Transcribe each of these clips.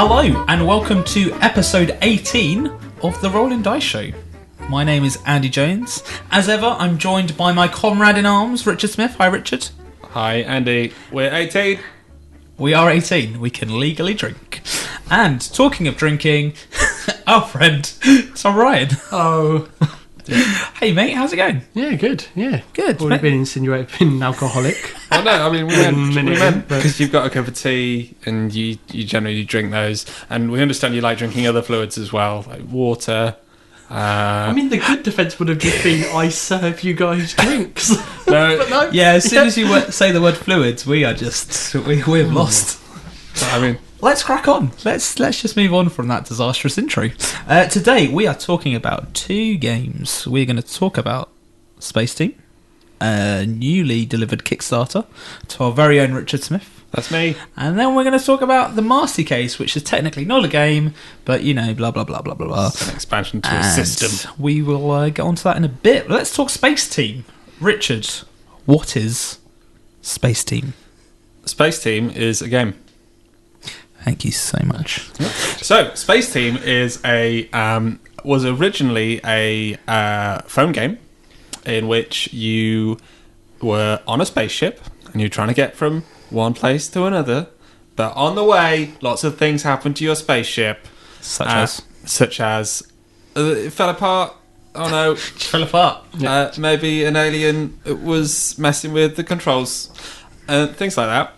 Hello and welcome to episode 18 of the Rollin Dice Show. My name is Andy Jones. As ever, I'm joined by my comrade in arms, Richard Smith. Hi, Richard. Hi, Andy. We're 18. We are 18. We can legally drink. And talking of drinking, our friend, Tom Ryan. Oh. Hey, mate, how's it going? Yeah, good. Yeah. Good. Already been insinuated being an alcoholic. Well, no, I mean, we meant because you've got a cup of tea and you generally drink those. And we understand you like drinking other fluids as well, like water. I mean, the good defence would have just been, I serve you guys drinks. No. But no. Yeah, as soon as you say the word fluids, we are just, we're lost. I mean, Let's crack on. Let's just move on from that disastrous intro. Today we are talking about two games. We're going to talk about Spaceteam, a newly delivered Kickstarter to our very own Richard Smith. that's me. And then we're going to talk about the Marcy Case, which is technically not a game, but you know, blah blah blah blah blah blah. It's an expansion to a And system. we will get onto that in a bit. Let's talk Spaceteam. Richard, what is Spaceteam? Spaceteam is a game. Thank you so much. So, Spaceteam is was originally a phone game in which you were on a spaceship and you're trying to get from one place to another. But on the way, lots of things happen to your spaceship, Such as it fell apart. Oh no, fell apart. maybe an alien was messing with the controls, things like that.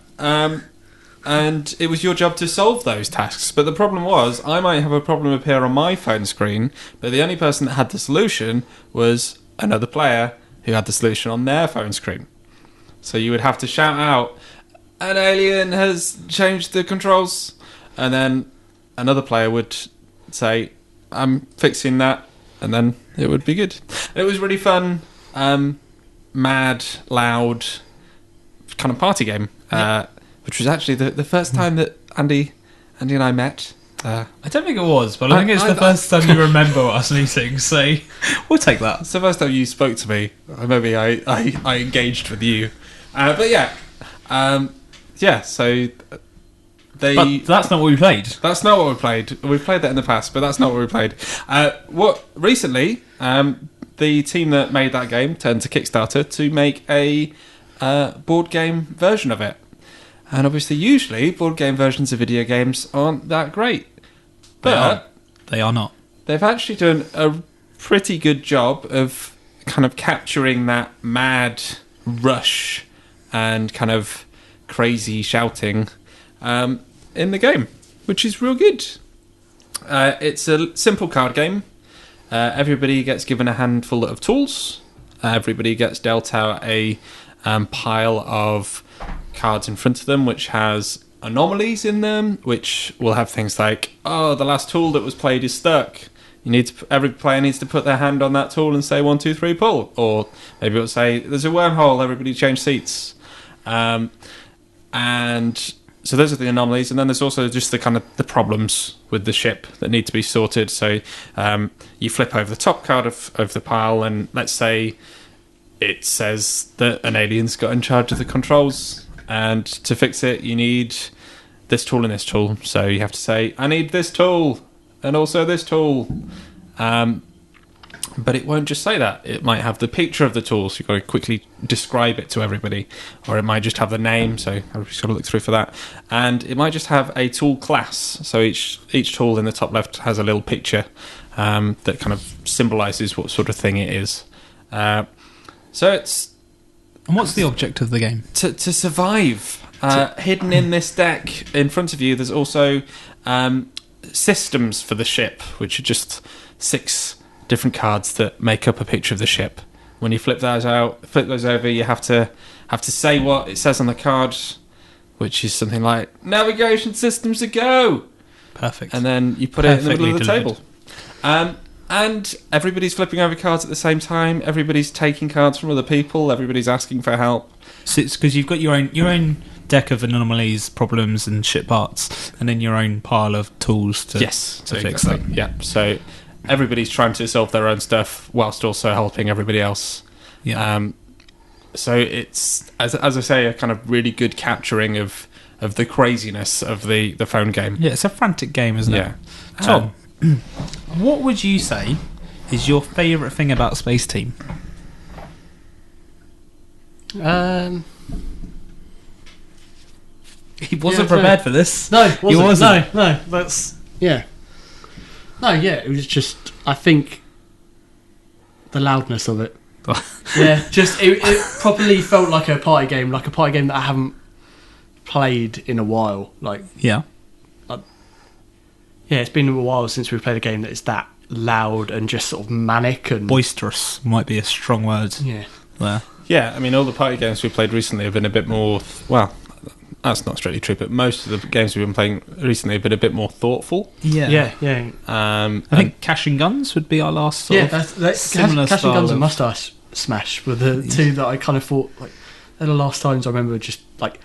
And it was your job to solve those tasks. But the problem was, I might have a problem appear on my phone screen, but the only person that had the solution was another player who had the solution on their phone screen. So you would have to shout out, an alien has changed the controls. And then another player would say, I'm fixing that. And then it would be good. It was really fun, mad, loud, kind of party game. Which was actually the first time that Andy and I met. I don't think it was, but I think it's the first time you remember us meeting, so we'll take that. It's the first time you spoke to me. Maybe I engaged with you. But yeah. So But that's not what we played. that's not what we played. We've played that in the past, but that's not what we played. Recently, the team that made that game turned to Kickstarter to make a board game version of it. And obviously, usually, board game versions of video games aren't that great. But They are not. they've actually done a pretty good job of kind of capturing that mad rush and kind of crazy shouting in the game, which is real good. It's a simple card game. Everybody gets given a handful of tools. Everybody gets dealt out a pile of cards in front of them, which has anomalies in them, which will have things like, oh, the last tool that was played is stuck. Every player needs to put their hand on that tool and say 1, 2, 3, pull. Or maybe it'll say, there's a wormhole, everybody change seats. And so those are the anomalies, and then there's also just the kind of the problems with the ship that need to be sorted. So you flip over the top card of the pile, and let's say it says that an alien's got in charge of the controls, and to fix it you need this tool and this tool. So you have to say, I need this tool and also this tool. But it won't just say that. It might have the picture of the tool, so you've got to quickly describe it to everybody. Or it might just have the name, so everybody's got to look through for that. And it might just have a tool class. So each tool in the top left has a little picture that kind of symbolises what sort of thing it is. So it's... And what's the object of the game? To survive. Hidden in this deck in front of you, there's also systems for the ship, which are just 6 different cards that make up a picture of the ship. When you flip those over, you have to say what it says on the card, which is something like navigation systems to go. Perfect. And then you put it in the middle of the table. And everybody's flipping over cards at the same time. Everybody's taking cards from other people. Everybody's asking for help. So it's because you've got your own deck of anomalies, problems, and ship parts, and then your own pile of tools to fix them. Yeah. So everybody's trying to solve their own stuff whilst also helping everybody else. Yeah. So it's, as I say, a kind of really good capturing of the craziness of the phone game. Yeah, it's a frantic game, isn't Yeah. it? Tom, what would you say is your favourite thing about Spaceteam? He wasn't prepared for this. No, He wasn't. No, that's yeah. No, yeah, it was just I think the loudness of it. Yeah, just it properly felt like a party game that I haven't played in a while. Like, Yeah. yeah, it's been a while since we've played a game that is that loud and just sort of manic and Boisterous might be a strong word yeah. there. Yeah, I mean, all the party games we played recently have been a bit more... Well, that's not strictly true, but most of the games we've been playing recently have been a bit more thoughtful. Yeah. I think Cash and Guns would be our last sort of that's similar Cash and style Guns and of- Mustache Smash were the two that I kind of thought like they're the last times I remember just like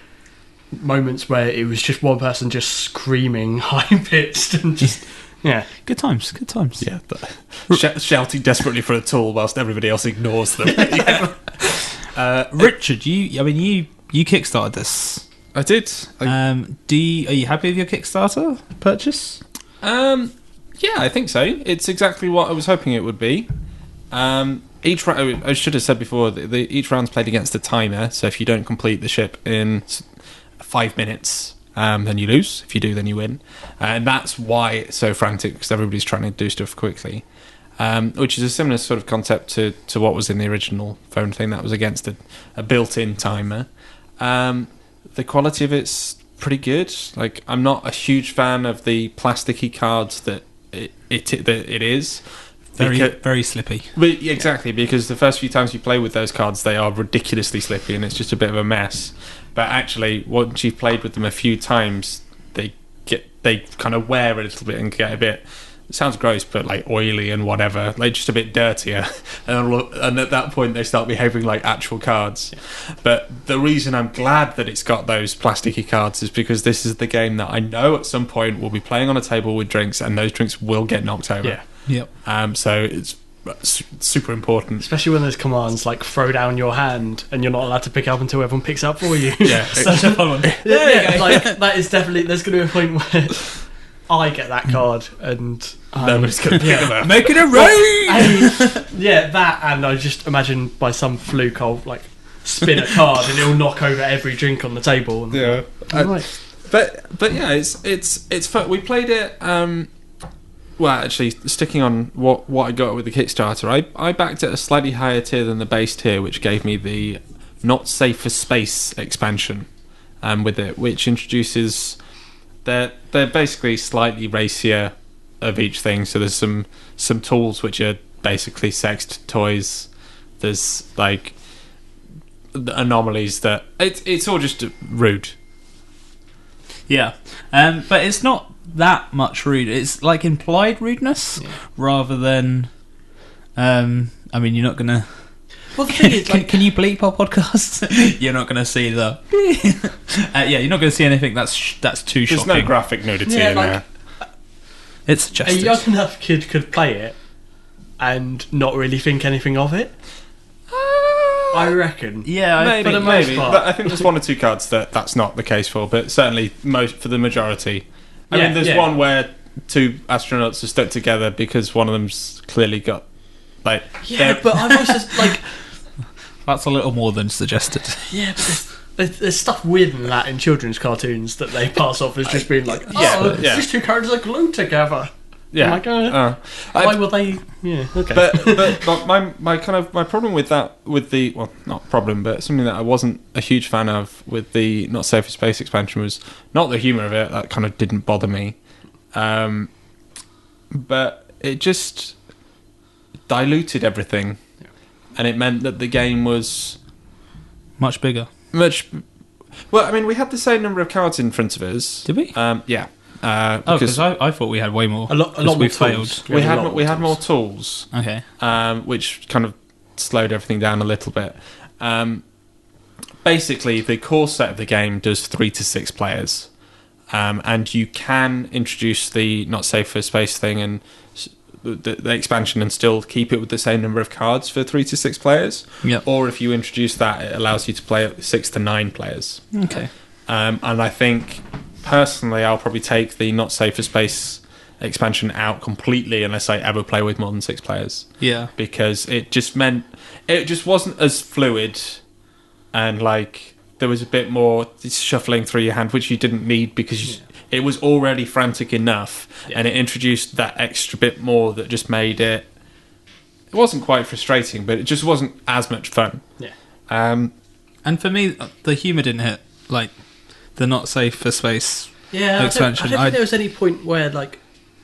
moments where it was just one person just screaming high pitched and just yeah. Good times. Yeah, shouting desperately for a tool whilst everybody else ignores them. Richard, you kickstarted this. I did. Are you happy with your Kickstarter purchase? Yeah, I think so. It's exactly what I was hoping it would be. Each round, I should have said before, each round's played against a timer. So if you don't complete the ship in 5 minutes, then you lose. If you do, then you win. And that's why it's so frantic, because everybody's trying to do stuff quickly. Which is a similar sort of concept to what was in the original phone thing. That was against a built-in timer. The quality of it's pretty good. Like, I'm not a huge fan of the plasticky cards that it is. Very slippy. But exactly, because the first few times you play with those cards, they are ridiculously slippy, and it's just a bit of a mess. But actually, once you've played with them a few times, they kind of wear a little bit and get a bit. It sounds gross, but like oily and whatever, like just a bit dirtier, and at that point they start behaving like actual cards. But the reason I'm glad that it's got those plasticky cards is because this is the game that I know at some point we'll be playing on a table with drinks, and those drinks will get knocked over. Yeah. Yep. So it's super important. Especially when there's commands like throw down your hand and you're not allowed to pick it up until everyone picks it up for you. Yeah, Such a fun one. yeah, like that is definitely there's going to be a point where I get that card and nobody's going to pick them up. Make it a rain! Yeah, that and I just imagine by some fluke I'll like spin a card and it'll knock over every drink on the table. And, Yeah. right. But yeah, it's fun. We played it. Well, actually, sticking on what I got with the Kickstarter, I backed at a slightly higher tier than the base tier, which gave me the Not Safe for Space expansion with it, which introduces they're basically slightly racier of each thing. So there's some tools which are basically sexed toys. There's like the anomalies that it's all just rude. Yeah, but it's not that much rude. It's like implied rudeness rather than. I mean, you're not gonna. Well, the thing is, like, can you bleep our podcast? You're not gonna see the. You're not gonna see anything that's too There's shocking. no graphic nudity Yeah, in like- there. It's a suggested. young enough kid could play it and not really think anything of it. I reckon. Yeah, Maybe, for the most maybe. part. But I think there's one or two cards that's not the case for, but certainly for the majority. I mean, there's one where two astronauts are stuck together because one of them's clearly got like. Yeah, but I've also like That's a little more than suggested. yeah, but there's stuff weirder than that in children's cartoons that they pass off as just being like, these two characters are glued together. Yeah. I'm like, why will they? Yeah, okay. But my problem with that, with the, well, not problem, but something that I wasn't a huge fan of with the Not Safe for Space expansion was not the humour of it. That kind of didn't bother me, but it just diluted everything, and it meant that the game was Much bigger. much. Well, I mean, we had the same number of cards in front of us. Did we? Yeah. Because I thought we had way more. a lot we more failed. tools. We had more tools. Okay. Which kind of slowed everything down a little bit. Basically, the core set of the game does 3 to 6 players, and you can introduce the Not Safe for Space thing and the expansion and still keep it with the same number of cards for 3 to 6 players. Yep. Or if you introduce that, it allows you to play at 6 to 9 players. Okay. And I think, personally, I'll probably take the Not Safe for Space expansion out completely unless I ever play with more than 6 players. Yeah. Because it just meant... It just wasn't as fluid, and, like, there was a bit more shuffling through your hand, which you didn't need because it was already frantic enough, and it introduced that extra bit more that just made it... It wasn't quite frustrating, but it just wasn't as much fun. Yeah. And for me, the humour didn't hit, like, the Not Safe for Space expansion. I don't think there was any point where, like,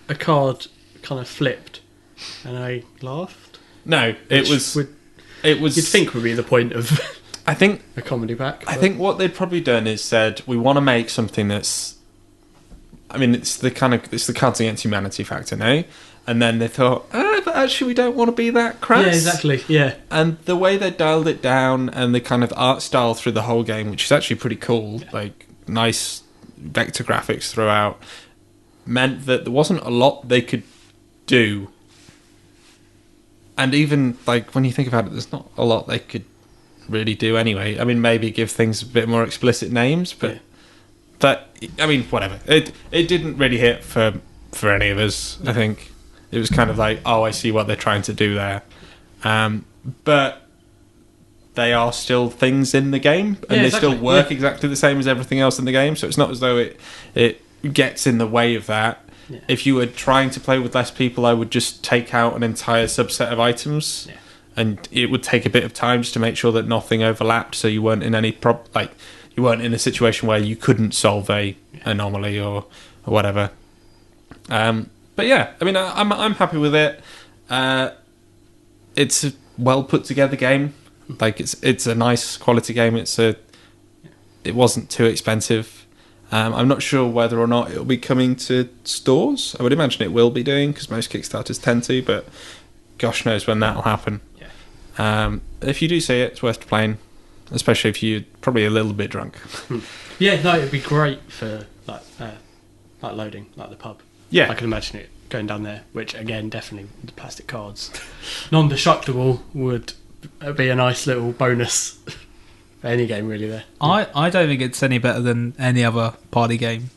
a card kind of flipped and I laughed. No, it was... You'd think would be the point of I think a comedy pack. I think what they'd probably done is said, we want to make something that's... I mean, it's the Cards Against Humanity factor, no? And then they thought, but actually we don't want to be that crass. Yeah, exactly, yeah. And the way they dialed it down and the kind of art style through the whole game, which is actually pretty cool, like nice vector graphics throughout, meant that there wasn't a lot they could do. And even, like, when you think about it, there's not a lot they could really do anyway. I mean, maybe give things a bit more explicit names, but I mean, whatever. It didn't really hit for any of us, I think. It was kind of like, oh, I see what they're trying to do there. But they are still things in the game, and they still work exactly the same as everything else in the game, so it's not as though it gets in the way of that. Yeah. If you were trying to play with less people, I would just take out an entire subset of items, and it would take a bit of time just to make sure that nothing overlapped, so you weren't in any you weren't in a situation where you couldn't solve a anomaly or whatever. But yeah, I mean, I'm happy with it. It's a well put together game. Like it's a nice quality game. It wasn't too expensive. I'm not sure whether or not it'll be coming to stores. I would imagine it will be doing, because most Kickstarters tend to, but gosh knows when that'll happen. Yeah. If you do see it, it's worth playing, especially if you're probably a little bit drunk. Yeah, no, it'd be great for like loading, like the pub. Yeah. I can imagine it going down there, which again, definitely the plastic cards. Non-destructible would be a nice little bonus. Any game really there. I don't think it's any better than any other party game.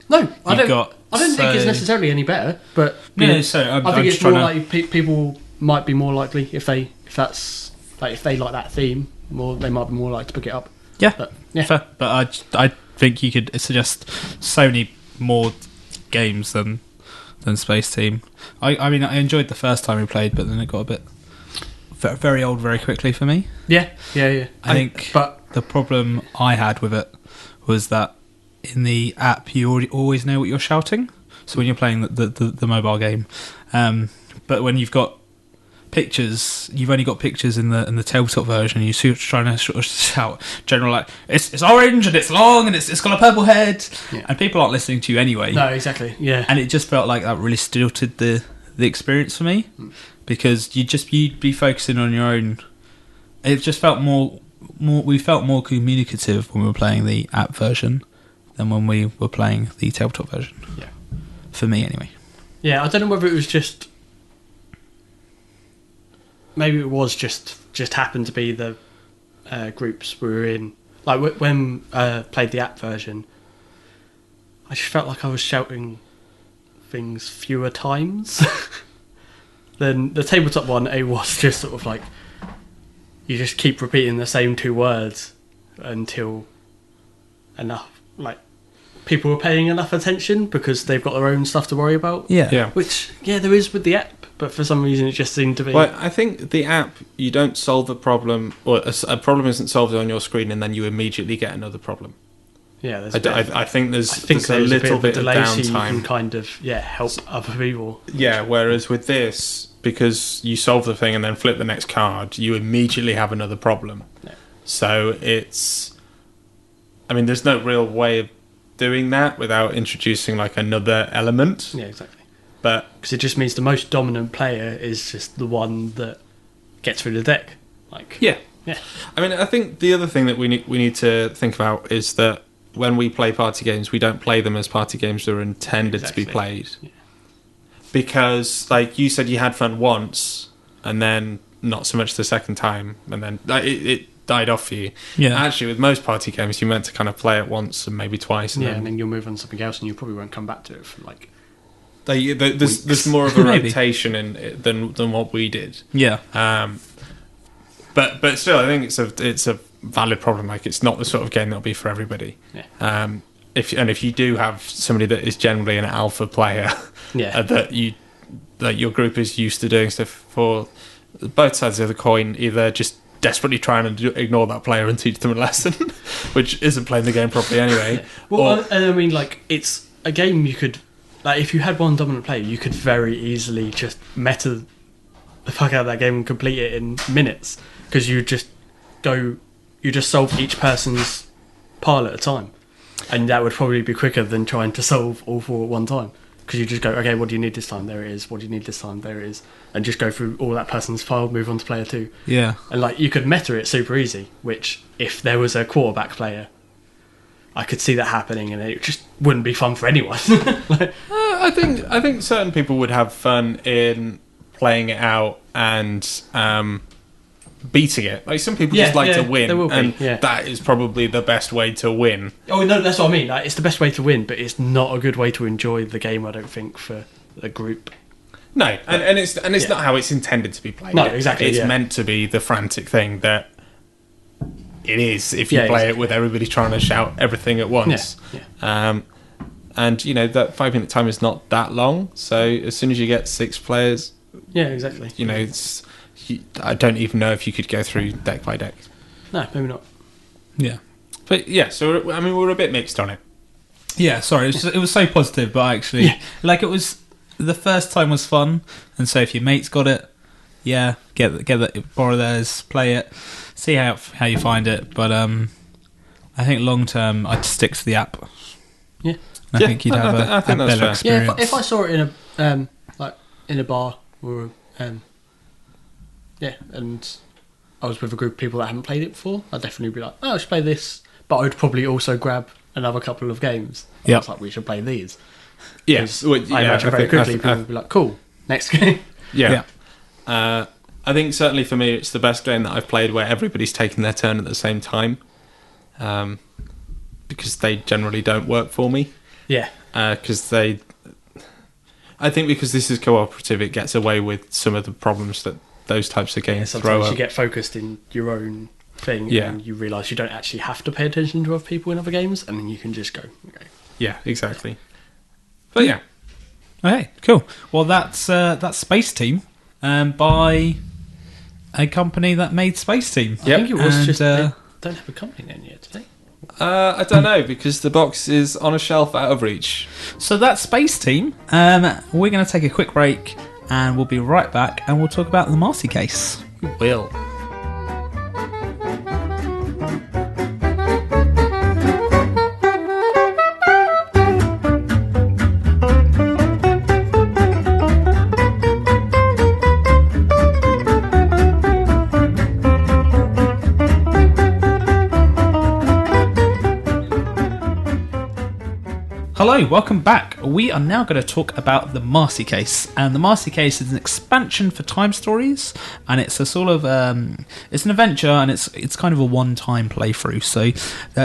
No, I don't think it's necessarily any better, but I think it's more like people might be more likely if they like that theme more, they might be more likely to pick it up. Yeah, fair. But I think you could suggest so many more games than Spaceteam. I mean, I enjoyed the first time we played, but then it got a bit very old very quickly for me. Yeah. I think, but the problem I had with it was that in the app you always know what you're shouting. So when you're playing the mobile game, but when you've got pictures, you've only got pictures in the tabletop version. You're trying to sort of shout general, like it's orange and it's long and it's got a purple head, and people aren't listening to you anyway. No, exactly. Yeah, and it just felt like that really stilted the experience for me, because you'd be focusing on your own. It just felt more. We felt more communicative when we were playing the app version than when we were playing the tabletop version. Yeah, for me anyway. Yeah, I don't know whether it was just. Maybe it was just happened to be the groups we were in. Like when played the app version, I just felt like I was shouting things fewer times than the tabletop one. It was just sort of like you just keep repeating the same 2 words until enough, like people were paying enough attention because they've got their own stuff to worry about. Yeah. Which there is with the app, but for some reason it just seemed to be. Well, I think the app, you don't solve a problem, or a problem isn't solved on your screen, and then you immediately get another problem. Yeah, I think there's a little bit of downtime. So you can kind of help other people. Yeah, whereas with this, because you solve the thing and then flip the next card, you immediately have another problem. Yeah. So it's... I mean, there's no real way of doing that without introducing like another element. Yeah, exactly. But because it just means the most dominant player is just the one that gets through the deck. Like yeah. I mean, I think the other thing that we need to think about is that when we play party games, we don't play them as party games that are intended to be played. Yeah. Because, like you said, you had fun once, and then not so much the second time, and then died off for you. Yeah. Actually, with most party games, you're meant to kind of play it once and maybe twice. And and then you'll move on to something else, and you probably won't come back to it for like. There's more of a Maybe. rotation in it than what we did. Yeah. But still, I think it's a valid problem. Like, it's not the sort of game that'll be for everybody. Yeah. If you do have somebody that is generally an alpha player, that your group is used to doing stuff for, both sides of the coin, either just desperately trying to ignore that player and teach them a lesson, which isn't playing the game properly anyway. Yeah. Well, and I mean, like, it's a game you could, like, if you had one dominant player, you could very easily just meta the fuck out of that game and complete it in minutes, because you just solve each person's pile at a time, and that would probably be quicker than trying to solve all four at one time, because you just go, okay, what do you need this time? There it is. What do you need this time? There it is. And just go through all that person's file, move on to player 2. Yeah. And like, you could meta it super easy, which if there was a quarterback player, I could see that happening, and it just wouldn't be fun for anyone. I think certain people would have fun in playing it out and beating it. Like, some people just like to win, there will be, and yeah. that is probably the best way to win. Oh no, that's what I mean. Like, it's the best way to win, but it's not a good way to enjoy the game, I don't think, for a group. No, and it's not how it's intended to be played. No, exactly. It's yeah. meant to be the frantic thing that it is if you Yeah, play exactly. it with everybody trying to shout everything at once. Yeah. And you know, that 5-minute time is not that long, so as soon as you get 6 players, Yeah, exactly. you know, I don't even know if you could go through deck by deck. No, maybe not. Yeah. But yeah, so I mean, we're a bit mixed on it. Yeah, sorry, it was so positive, but actually, like, it was, the first time was fun, and so if your mate's got it, yeah, get that, borrow theirs, play it, see how you find it. But I think long term, I'd stick to the app. Yeah. I think you'd have I think a that's better fair. experience. Yeah, if I saw it in a like in a bar or and I was with a group of people that haven't played it before, I'd definitely be like, oh, I should play this. But I would probably also grab another couple of games. Yeah. I was like, we should play these. Yes, I imagine very quickly people would be like, cool, next game. Yeah. I think certainly for me, it's the best game that I've played where everybody's taking their turn at the same time, because they generally don't work for me. Yeah. Because I think because this is cooperative, it gets away with some of the problems that those types of games throw Sometimes up. you get focused in your own thing, Yeah. and you realise you don't actually have to pay attention to other people in other games, and then you can just go, okay. Yeah, exactly. But yeah. Okay, cool. Well, that's Spaceteam, by a company that made Spaceteam. I think it was And, just they don't have a company name yet, do they? I don't know, because the box is on a shelf out of reach. So that's Spaceteam. We're going to take a quick break, and we'll be right back, and we'll talk about the Marcy Case. We will. Hello, welcome back. We are now going to talk about the Marcy Case, and the Marcy Case is an expansion for T.I.M.E Stories, and it's a sort of it's an adventure, and it's kind of a one-time playthrough. So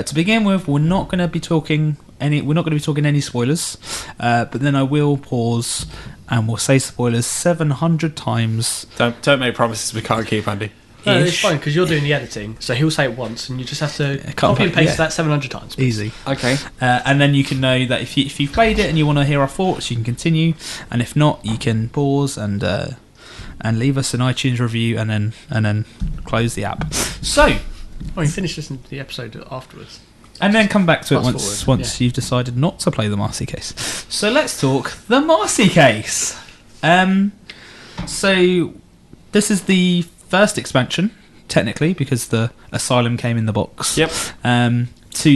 to begin with, we're not going to be talking any spoilers, but then I will pause and we'll say spoilers 700 times. Don't make promises we can't keep, Andy. No, it's fine, because you're doing the editing, so he'll say it once, and you just have to copy and paste that 700 times. Easy. Okay. And then you can know that if you've played it and you want to hear our thoughts, you can continue, and if not, you can pause and leave us an iTunes review, and then close the app. So, Oh, you finish listening to the episode afterwards. and then come back to it Fast forward, once you've decided not to play the Marcy Case. So let's talk the Marcy Case. So this is the first expansion, technically, because the Asylum came in the box. Yep. To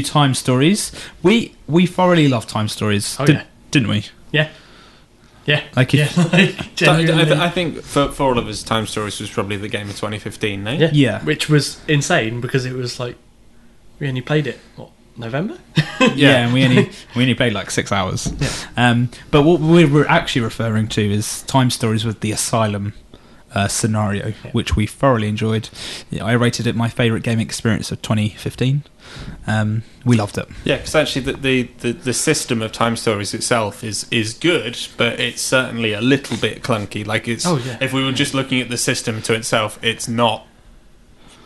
T.I.M E Stories. We thoroughly love T.I.M E Stories, Oh, yeah. didn't we? Yeah. Yeah. Like if- yeah. Genuinely. I think for all of us, T.I.M E Stories was probably the game of 2015, no? Yeah. Which was insane, because it was like, we only played it, November? Yeah, and we only played like 6 hours. Yeah. But what we're actually referring to is T.I.M E Stories with the Asylum scenario, which we thoroughly enjoyed. I rated it my favourite gaming experience of 2015. We loved it. Yeah, because actually the system of Time Stories itself is good, but it's certainly a little bit clunky. Like if we were just looking at the system to itself, it's not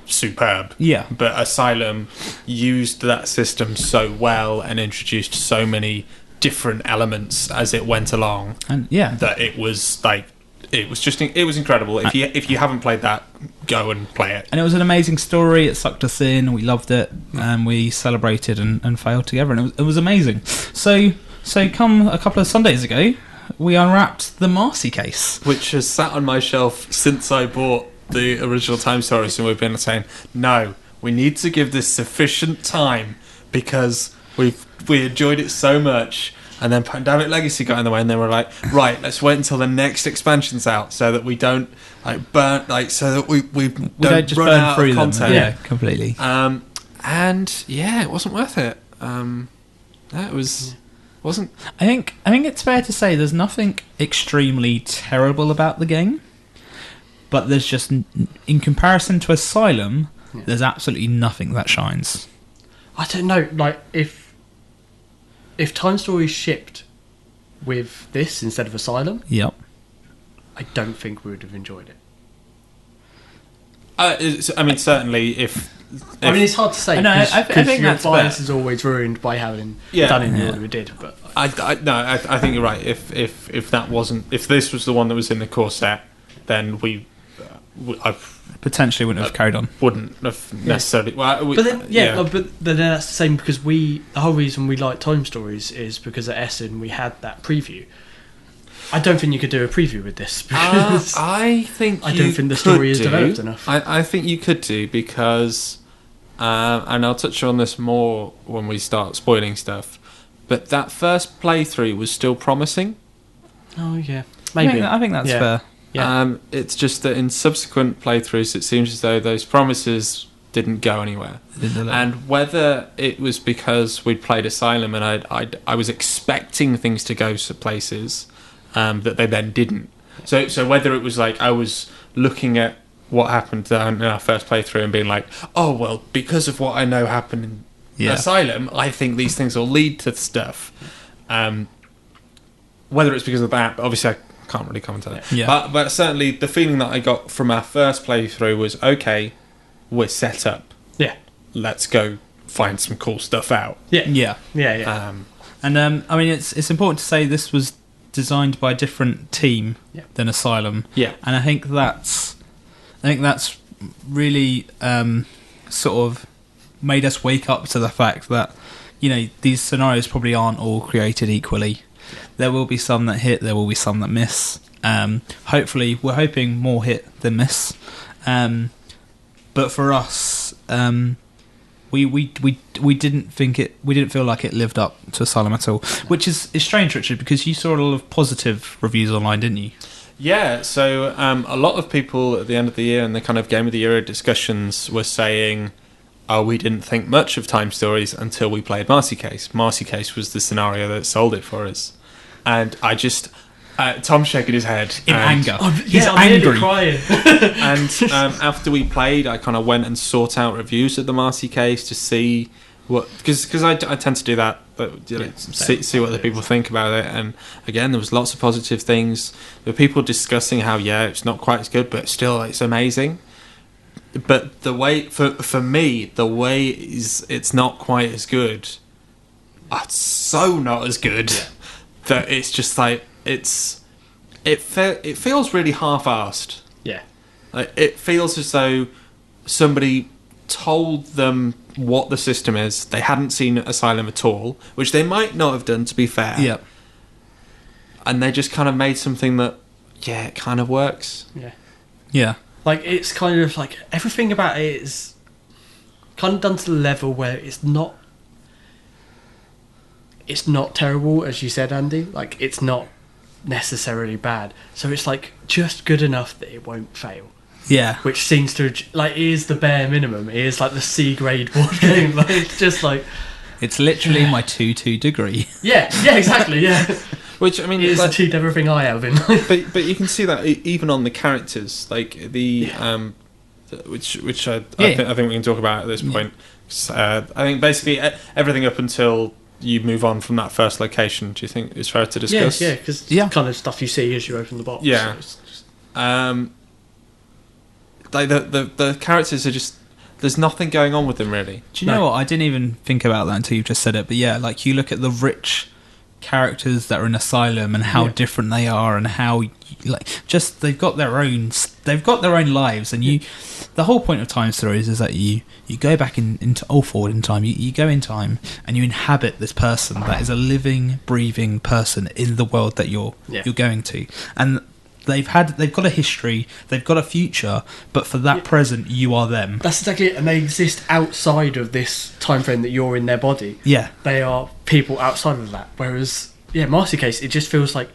superb. Yeah. But Asylum used that system so well and introduced so many different elements as it went along, And that it was like it was incredible. If you haven't played that, go and play it. And it was an amazing story. It sucked us in. We loved it, and we celebrated and failed together, and it was amazing. So come a couple of Sundays ago, we unwrapped the Marcy Case, Which has sat on my shelf since I bought the original Time Stories, and we've been saying, no, we need to give this sufficient time because we enjoyed it so much. And then Pandemic Legacy got in the way, and they were like, right, let's wait until the next expansion's out so that we don't so that we don't just run burn out through of them. content. Yeah, completely. And yeah, it wasn't worth it. Wasn't. I think it's fair to say there's nothing extremely terrible about the game, but there's just, in comparison to Asylum, there's absolutely nothing that shines. I don't know, like if Time Stories shipped with this instead of Asylum, Yep. I don't think we would have enjoyed it. I mean, certainly if I mean, it's hard to say No, I because think your that's bias fair. is always ruined by having Yeah. done it in the Yeah. order we did. But I think you're right. If this was the one that was in the core set, then I Potentially wouldn't have carried on. wouldn't have necessarily. Well, but then, but then that's the same because the whole reason we like Time Stories is because at Essen we had that preview. I don't think you could do a preview with this because I don't think the story is developed enough. I think you could do because, and I'll touch on this more when we start spoiling stuff. But that first playthrough was still promising. Oh yeah, maybe. I think that's fair. Yeah. It's just that in subsequent playthroughs, it seems as though those promises didn't go anywhere. And whether it was because we'd played Asylum and I was expecting things to go to places that they then didn't. So whether it was like I was looking at what happened in our first playthrough and being like, oh well, because of what I know happened in Asylum, I think these things will lead to stuff. Whether it's because of that, obviously I can't really comment on it. Yeah. But certainly the feeling that I got from our first playthrough was, okay, we're set up. Yeah. Let's go find some cool stuff out. Yeah. And I mean, it's important to say this was designed by a different team than Asylum. Yeah. And I think that's really sort of made us wake up to the fact that, you know, these scenarios probably aren't all created equally. There will be some that hit, there will be some that miss. Hopefully, we're hoping more hit than miss. But for us, we didn't feel like it lived up to Asylum at all, which is strange, Richard, because you saw a lot of positive reviews online, didn't you? Yeah, so a lot of people at the end of the year in the kind of Game of the Year discussions were saying, oh, we didn't think much of Time Stories until we played Marcy Case. Marcy Case was the scenario that sold it for us. And I just... Tom's shaking his head. In anger. He's angry. nearly crying. And after we played, I kind of went and sought out reviews of the Marcy Case to see what... Because I tend to do that, but see what the people think about it. And again, there was lots of positive things. There were people discussing how, it's not quite as good, but still, it's amazing. But the way... For me, the way it's not quite as good... It's so not as good that it's just like... It feels really half-arsed. Yeah. Like, it feels as though somebody told them what the system is. They hadn't seen Asylum at all, which they might not have done, to be fair. Yeah. And they just kind of made something that, it kind of works. Yeah. Yeah. Like, it's kind of like everything about it is kind of done to the level where it's not terrible, as you said, Andy. Like, it's not necessarily bad, so it's like just good enough that it won't fail, which seems to like it is the bare minimum. It is like the C grade board game. Like, it's just like it's literally my 2-2 degree. yeah exactly. Which I mean, It's achieved everything I have in life. but you can see that even on the characters, like which I think we can talk about at this point. I think basically everything up until you move on from that first location. Do you think it's fair to discuss? Yeah, because kind of stuff you see as you open the box. Yeah. So it's just... Like the characters are just. There's nothing going on with them really. Do you know what? I didn't even think about that until you just said it. But yeah, like you look at the rich characters that are in Asylum and how different they are, and how just they've got their own lives. And the whole point of Time Stories is that you go back forward in time. You go in time and you inhabit this person that is a living, breathing person in the world that you're going to, and they've got a history, they've got a future, but for that present, you are them. That's exactly it, and they exist outside of this time frame that you're in their body. Yeah. They are people outside of that. Whereas, Marcy Case, it just feels like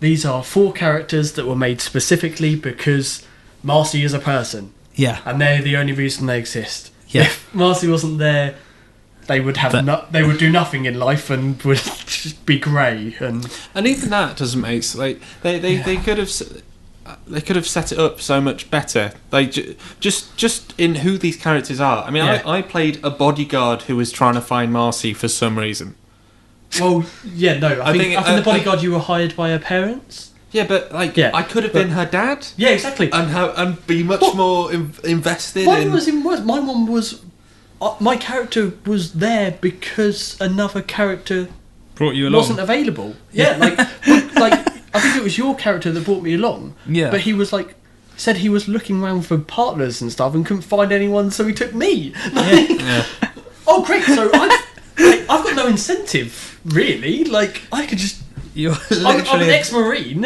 these are 4 characters that were made specifically because Marcy is a person. Yeah. And they're the only reason they exist. Yeah. If Marcy wasn't there, they would they would do nothing in life and would just be grey. And even that doesn't make sense. Like they could have set it up so much better. Like just in who these characters are. I mean, I played a bodyguard who was trying to find Marcy for some reason. Well, I think the bodyguard you were hired by her parents. Yeah, but I could have been her dad. Yeah, exactly. And be much more invested. Mine was my character was there because another character brought you along. Wasn't available. Yeah, like I think it was your character that brought me along. Yeah, but he was said he was looking around for partners and stuff and couldn't find anyone, so he took me. Oh, great! So I've got no incentive really. Like I could just. I'm an ex-marine.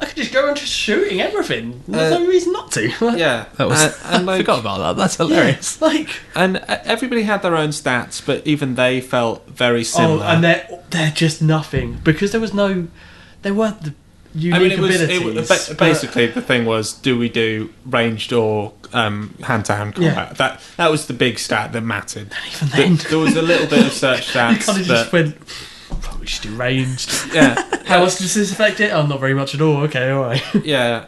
I could just go around just shooting everything. There's no reason not to. Yeah, that was. I forgot about that. That's hilarious. Yeah, and everybody had their own stats, but even they felt very similar. Oh, and they're just nothing because there weren't the unique abilities. Basically, the thing was, do we do ranged or hand-to-hand combat? Yeah. That was the big stat that mattered. And even then, there was a little bit of search stats. You kind of just went. Probably should do ranged. Yeah. How else does this affect it? Oh, not very much at all. Okay, alright. Yeah.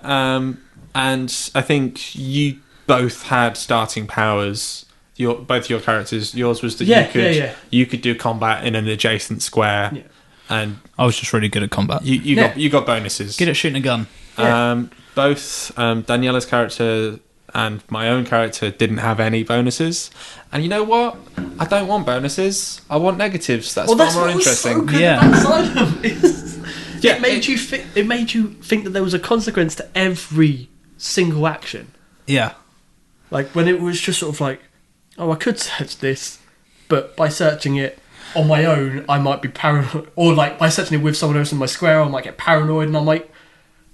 And I think you both had starting powers. Both your characters. Yours was that you could do combat in an adjacent square. Yeah. And I was just really good at combat. You got bonuses. Good at shooting a gun. Both Daniela's character and my own character didn't have any bonuses. And you know what? I don't want bonuses. I want negatives. That's far more interesting. So good about it made you think that there was a consequence to every single action. Yeah. Like when it was just sort of like, oh, I could search this, but by searching it on my own, I might be paranoid. Or like by searching it with someone else in my square, I might get paranoid and I might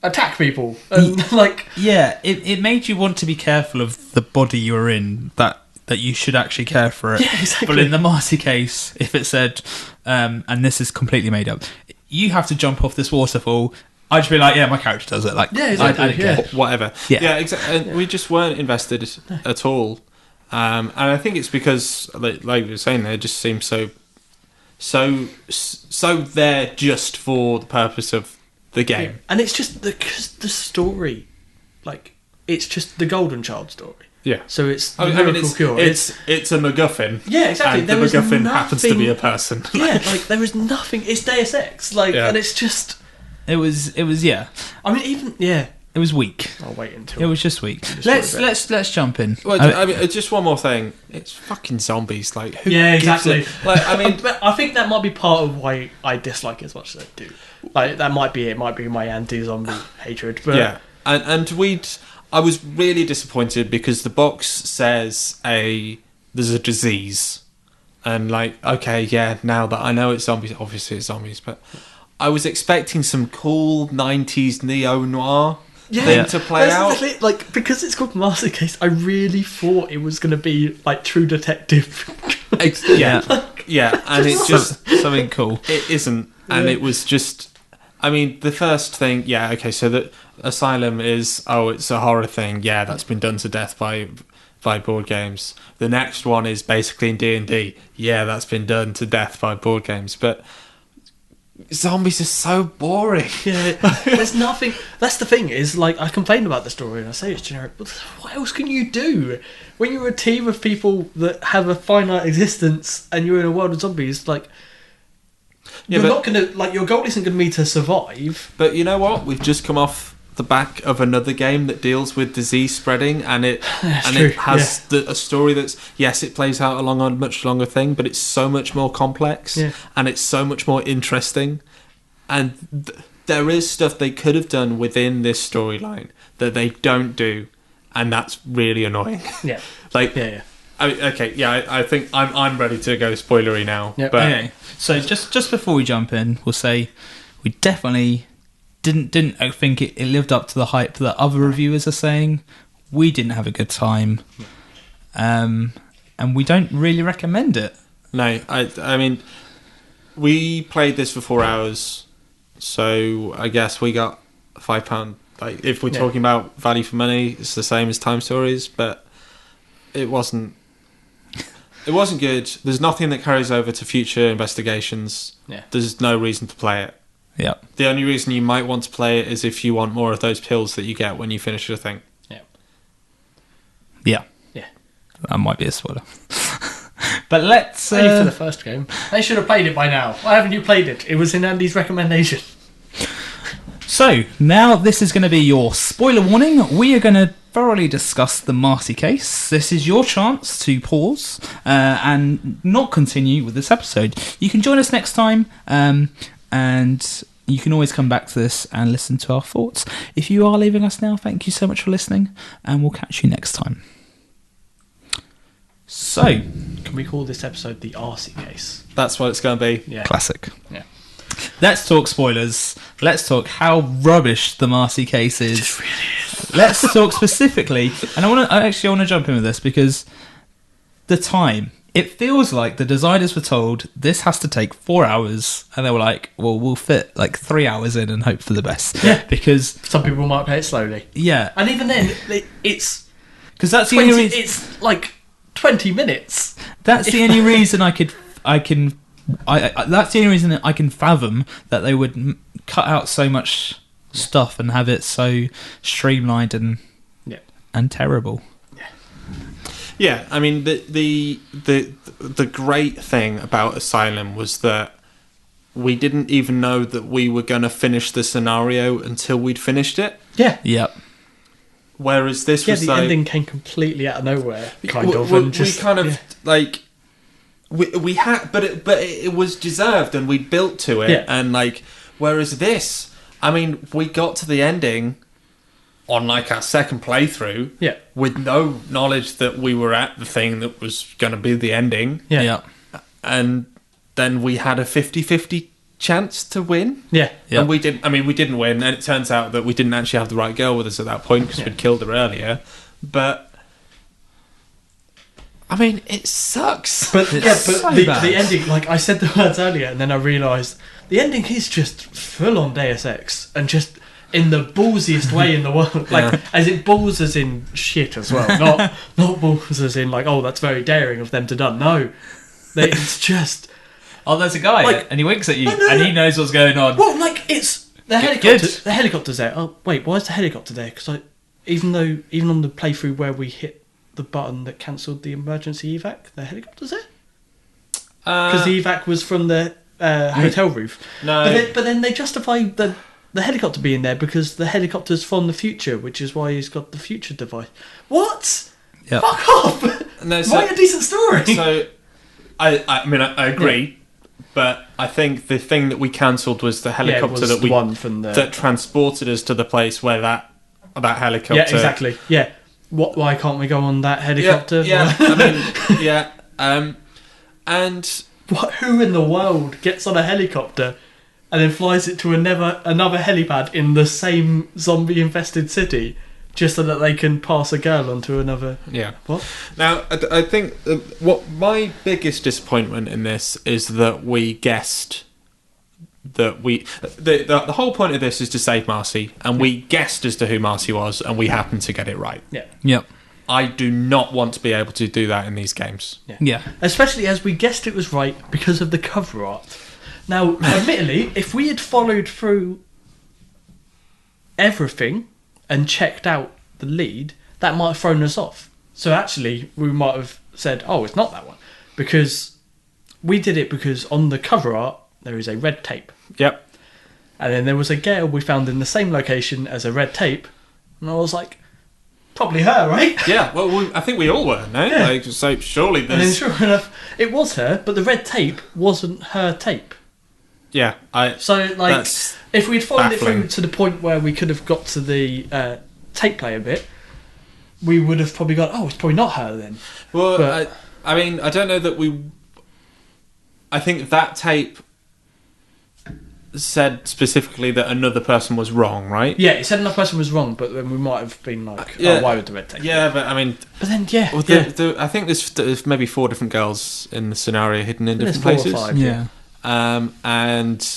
attack people. And it made you want to be careful of the body you're in, that you should actually care for it. Yeah, exactly. But in the Marcy case, if it said, and this is completely made up, you have to jump off this waterfall, I'd just be like, yeah, my character does it. Like, yeah, exactly. I don't care. Whatever. Yeah, exactly. And we just weren't invested at all. And I think it's because, like you were saying, they just seem so there just for the purpose of the game. Yeah. And it's just the story, it's just the Golden Child story. Yeah. So it's the miracle cure. It's a MacGuffin. Yeah, exactly. And the MacGuffin happens to be a person. Yeah, there is nothing. It's Deus Ex. And it's just. It was. Yeah. I mean, even It was weak. I'll wait until it was just weak. Let's jump in. Well, I mean, just one more thing. It's fucking zombies. Who exactly. I mean, I think that might be part of why I dislike it as much as I do. That might be it. Might be my anti-zombie hatred. But yeah, and I was really disappointed because the box says there's a disease, and okay, yeah, now that I know it's zombies, obviously it's zombies, but I was expecting some cool 90s neo-noir thing to play out. Because it's called Marcy Case, I really thought it was going to be True Detective. Yeah, and it's just something cool. It isn't, and it was just. I mean, the first thing, okay, so the Asylum is, it's a horror thing. Yeah, that's been done to death by board games. The next one is basically in D&D. Yeah, that's been done to death by board games. But zombies are so boring. Yeah, there's nothing. That's the thing, is like, I complain about the story and I say it's generic, but what else can you do when you're a team of people that have a finite existence and you're in a world of zombies? Like, you're not gonna, like, your goal isn't gonna be to survive. But you know what? We've just come off the back of another game that deals with disease spreading, and it has a story that's, yes, it plays out along a much longer thing, but it's so much more complex, and it's so much more interesting, and there is stuff they could have done within this storyline that they don't do, and that's really annoying. Yeah. Like, yeah. I think I'm ready to go spoilery now. Yep. But Okay, so just before we jump in, we'll say we definitely didn't think it lived up to the hype that other reviewers are saying. We didn't have a good time, and we don't really recommend it. No, I mean, we played this for 4 hours, so I guess we got £5. Like, if we're talking about value for money, it's the same as Time Stories, but it wasn't good. There's nothing that carries over to future investigations. Yeah. There's no reason to play it. Yeah. The only reason you might want to play it is if you want more of those pills that you get when you finish your thing. Yeah. Yeah. That might be a spoiler. But let's... Only for the first game. They should have played it by now. Why haven't you played it? It was in Andy's recommendation. So, now this is going to be your spoiler warning. We are going to thoroughly discuss the Marcy case. This is your chance to pause and not continue with this episode. You can join us next time, and you can always come back to this and listen to our thoughts. If you are leaving us now, thank you so much for listening, and we'll catch you next time. So, Can we call this episode the Marcy case? That's what it's going to be. Yeah. classic. Yeah. Let's talk spoilers. Let's talk how rubbish the Marcy case is. It just really is. Let's talk specifically, and I want to jump in with this because the time. It feels like the designers were told this has to take 4 hours, and they were like, "Well, we'll fit like 3 hours in and hope for the best." Yeah. Because Some people might play it slowly. yeah, And even then, it's because that's the only 20, reason. it's like 20 minutes. That's the only reason that's the only reason that I can fathom that they would cut out so much stuff and have it so streamlined and terrible. Yeah, I mean, the great thing about Asylum was that we didn't even know that we were going to finish the scenario until we'd finished it. Yeah. Yep. Whereas this Yeah, was the like, ending came completely out of nowhere, kind of. we And just, kind of like we had, but it was deserved, and we built to it, Yeah. and like, whereas this, I mean, we got to the ending on like our second playthrough, Yeah. with no knowledge that we were at the thing that was going to be the ending, Yeah. Yep. and then we had a 50-50 chance to win. Yeah. Yep. And we didn't win, and it turns out that we didn't actually have the right girl with us at that point because we'd killed her earlier. But I mean, it sucks. But It's yeah, so but the bad. ending, like I said the words earlier, and then I realised the ending is just full on Deus Ex, and just in the ballsiest way in the world. Like, as in balls as in shit as well, not balls as in like, oh, that's very daring of them to done. No, it's just Oh, there's a guy, Like- and he winks at you, No, no, and no. he knows what's going on. well, like it's the Good. helicopter. The helicopter's there. Oh wait, why is the helicopter there? Because even on the playthrough where we hit the button that cancelled the emergency evac, the helicopter's there. Because the evac was from the hotel roof. No. But then they justify the helicopter being there because the helicopter's from the future, which is why he's got the future device. What? Yep. Fuck off! No, so- Write a decent story. So, I mean, I agree, but I think the thing that we cancelled was the helicopter that we one from the that transported us to the place where that helicopter. yeah, exactly. Yeah. Why can't we go on that helicopter? Yeah, I mean, yeah. And Who in the world gets on a helicopter and then flies it to another helipad in the same zombie-infested city just so that they can pass a girl onto another... yeah. What? Now, I think what my biggest disappointment in this is that we guessed that the whole point of this is to save Marcy, and we guessed as to who Marcy was, and we happened to get it right. Yeah. Yep. I do not want to be able to do that in these games. Yeah. Especially as we guessed it was right because of the cover art. Now, admittedly, if we had followed through everything and checked out the lead, that might have thrown us off. So actually, we might have said, "Oh, it's not that one," because we did it because on the cover art there is a red tape. Yep. And then there was a girl we found in the same location as a red tape, and I was like, "Probably her, right?" Yeah. Well, I think we all were. No. Yeah. Like, so surely And then there's. sure enough, it was her, but the red tape wasn't her tape. Yeah. So, like, That's if we'd followed it baffling. through to the point where we could have got to the tape player bit, we would have probably gone, "Oh, it's probably not her then." Well, But- I mean, I don't know that we. I think that tape said specifically that another person was wrong, right? Yeah, it said another person was wrong, but then we might have been like, Yeah. "Oh, why would the red tape?" Yeah, but I mean, But then, yeah, well, yeah. I think there's maybe 4 different girls in the scenario hidden in There's different 4 or places. 5. Yeah. And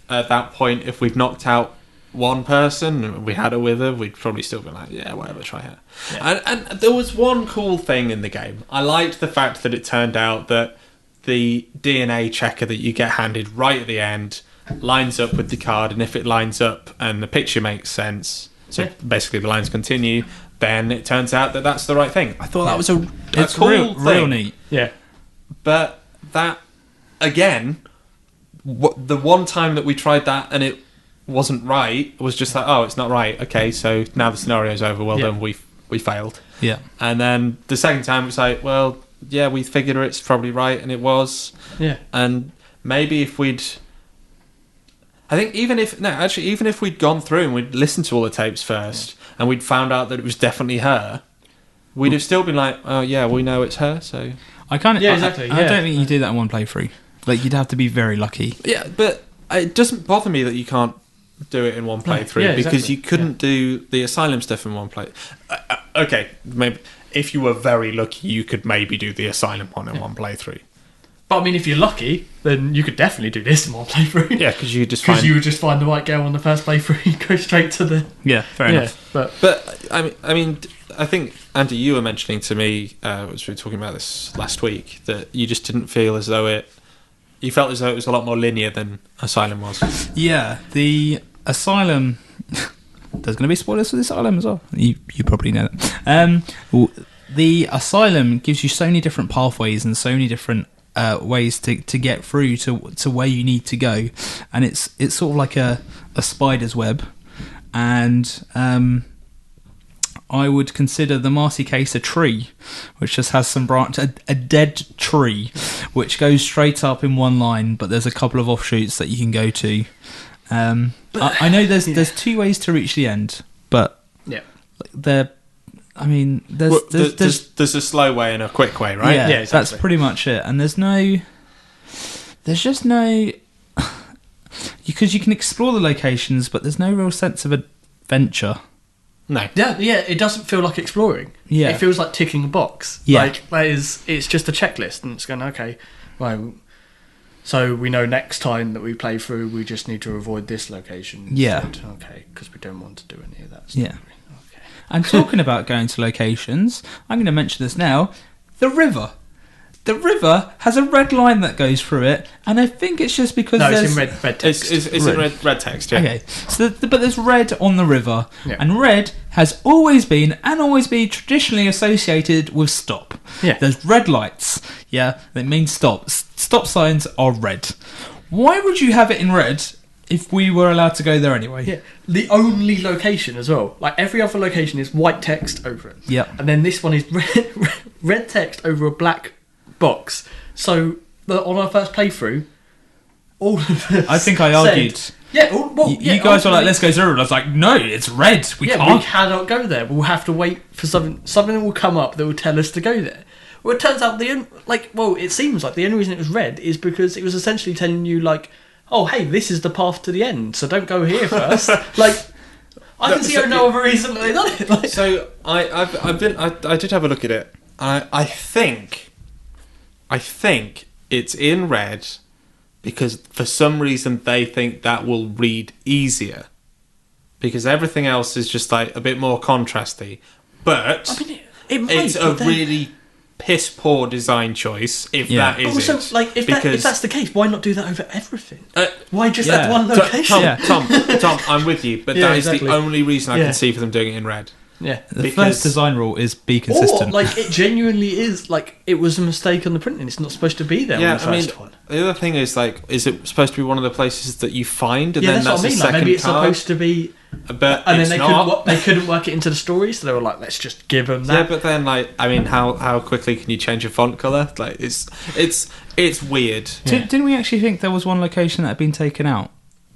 at that point, if we'd knocked out one person and we had her with her, we'd probably still be like, yeah, whatever, try her. Yeah. And there was one cool thing in the game. I liked the fact that it turned out that the DNA checker that you get handed right at the end lines up with the card, and if it lines up and the picture makes sense, so Yeah. basically the lines continue, then it turns out that that's the right thing. I thought that was a It's cool real thing. neat. Yeah. But that, again, the one time that we tried that and it wasn't right was just like, oh, it's not right. Okay, so now the scenario's over. Well, Yeah. then we failed. Yeah. And then the second time it was like, well, yeah, we figured it's probably right, and it was. Yeah. And maybe if we'd, I think even if we'd gone through and we'd listened to all the tapes first and we'd found out that it was definitely her, we'd have still been like, oh yeah, we know it's her, so. I kind of. Yeah, exactly, I yeah. don't think you do that in one playthrough. Like, you'd have to be very lucky. Yeah, but it doesn't bother me that you can't do it in one playthrough, yeah, because exactly, you couldn't do the asylum stuff in one play. Okay, maybe if you were very lucky, you could maybe do the asylum one in one playthrough. But I mean, if you're lucky, then you could definitely do this in one playthrough. Yeah, because you just Because find. you would just find the right girl on the first playthrough and go straight to the... Yeah, fair enough. But But I mean, I think Andy, you were mentioning to me, as we were talking about this last week, that you just didn't feel as though it. You felt as though it was a lot more linear than Asylum was. Yeah, the Asylum. There's going to be spoilers for the Asylum as well. You probably know that. The Asylum gives you so many different pathways and so many different ways to get through to where you need to go, and it's sort of like a spider's web, and I would consider the Marcy Case a tree, which just has some branch, a dead tree, which goes straight up in one line, but there's a couple of offshoots that you can go to. I know there's 2 ways to reach the end, but yeah. they're. I mean, there's a slow way and a quick way, right? Yeah, Yeah, exactly. that's pretty much it. And there's just no, because you can explore the locations, but there's no real sense of adventure. No. Yeah, it doesn't feel like exploring. Yeah. It feels like ticking a box. Yeah. Like, it's just a checklist, and it's going, okay, well, so we know next time that we play through, we just need to avoid this location. Yeah. instead. Okay, because we don't want to do any of that stuff. Yeah. Okay. And talking about going to locations, I'm going to mention this now. The river. The river has a red line that goes through it, and I think it's just because No, there's... it's in red text. It's in red text, yeah. Okay, so but there's red on the river, Yeah. and red has always been and always be traditionally associated with stop. Yeah. There's red lights, yeah, that means stop. Stop signs are red. Why would you have it in red if we were allowed to go there anyway? Yeah, the only location as well. Like, every other location is white text over it. Yep. And then this one is red text over a black box. So on our first playthrough, all of us I think I argued. said, yeah, well, You guys were like, let's go zero. And I was like, no, it's red. We we can't. cannot go there. We'll have to wait for something will come up that will tell us to go there. Well, it turns out it seems like the only reason it was red is because it was essentially telling you, like, oh, hey, this is the path to the end, so don't go here first. Like, I can see no other reason that they've done it. Like, So I did have a look at it. I think it's in red because for some reason they think that will read easier, because everything else is just like a bit more contrasty. But I mean, it might. it's a but then- really piss poor design choice, if that is also, it. like, if that's the case, why not do that over everything? Why just that one location? Tom, I'm with you, but that is the only reason I can see for them doing it in red. Yeah, the first design rule is be consistent. Or, like, it genuinely is, like, it was a mistake on the printing. It's not supposed to be there on the first one. The other thing is, like, is it supposed to be one of the places that you find, and then that's what I mean. the second maybe it's card? supposed to be, but and it's then they couldn't work it into the story, so they were like, let's just give them that. Yeah, but then, like, I mean, how quickly can you change a font colour? Like, it's weird. Yeah. Didn't we actually think there was one location that had been taken out?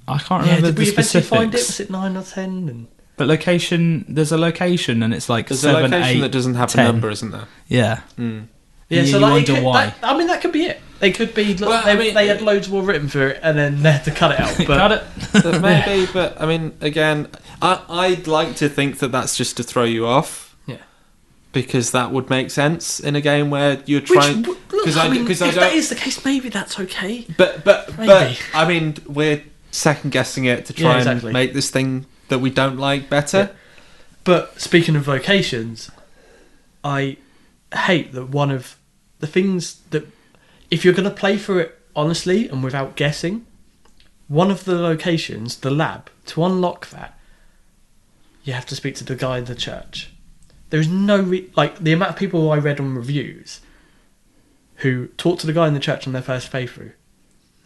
I can't remember the specifics. Did we eventually find it? Was it 9 or 10? But there's a location, and it's like there's 7, 8, a location that doesn't have 10. A number, isn't there? Yeah. Mm. Yeah, so you like, wonder why. That could be it. They could be. They had loads more written for it, and then they had to cut it out. But cut it. Maybe, but I mean, again, I'd like to think that that's just to throw you off. Yeah. Because that would make sense in a game where you're trying. If that is the case, maybe that's okay. But I mean, we're second guessing it to try and make this thing that we don't like better. Yeah. But speaking of locations, I hate that one of the things that, if you're going to play through it honestly and without guessing, one of the locations, the lab, to unlock that, you have to speak to the guy in the church. There's no the amount of people I read on reviews who talk to the guy in the church on their first playthrough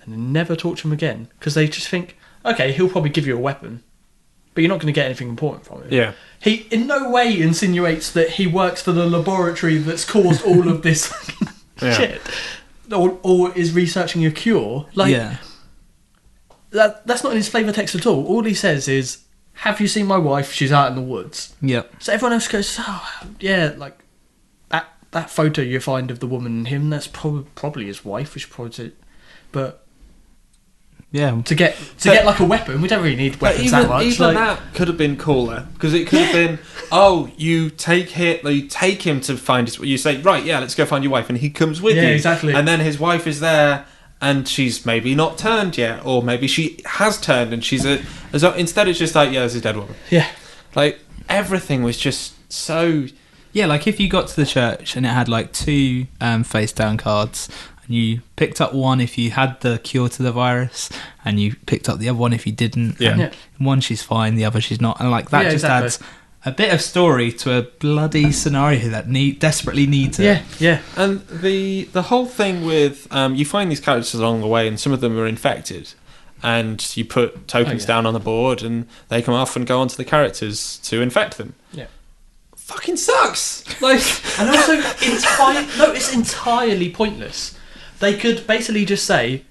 and then never talk to him again because they just think, okay, he'll probably give you a weapon, but you're not going to get anything important from him. Yeah. He in no way insinuates that he works for the laboratory that's caused all of this shit, or is researching a cure. That's not in his flavour text at all. All he says is, "Have you seen my wife? She's out in the woods." Yep. So everyone else goes, "Oh, yeah, like that photo you find of the woman and him. That's probably his wife. We should probably do." But yeah, to get like a weapon, we don't really need weapons that much. Even that could have been cooler because it could have been, you take him to find his. You say, right, yeah, let's go find your wife, and he comes with you. Yeah, exactly. And then his wife is there, and she's maybe not turned yet, or maybe she has turned, and she's instead it's just like, yeah, there's a dead woman. Yeah, like everything was just so. Yeah, like if you got to the church and it had like 2 face down cards. You picked up one if you had the cure to the virus, and you picked up the other one if you didn't. Yeah. One she's fine, the other she's not, and like that adds a bit of story to a bloody scenario that desperately needs it. Yeah, yeah. And the whole thing with you find these characters along the way, and some of them are infected, and you put tokens down on the board, and they come off and go onto the characters to infect them. Yeah. Fucking sucks. Like, and also it's entirely pointless. They could basically just say,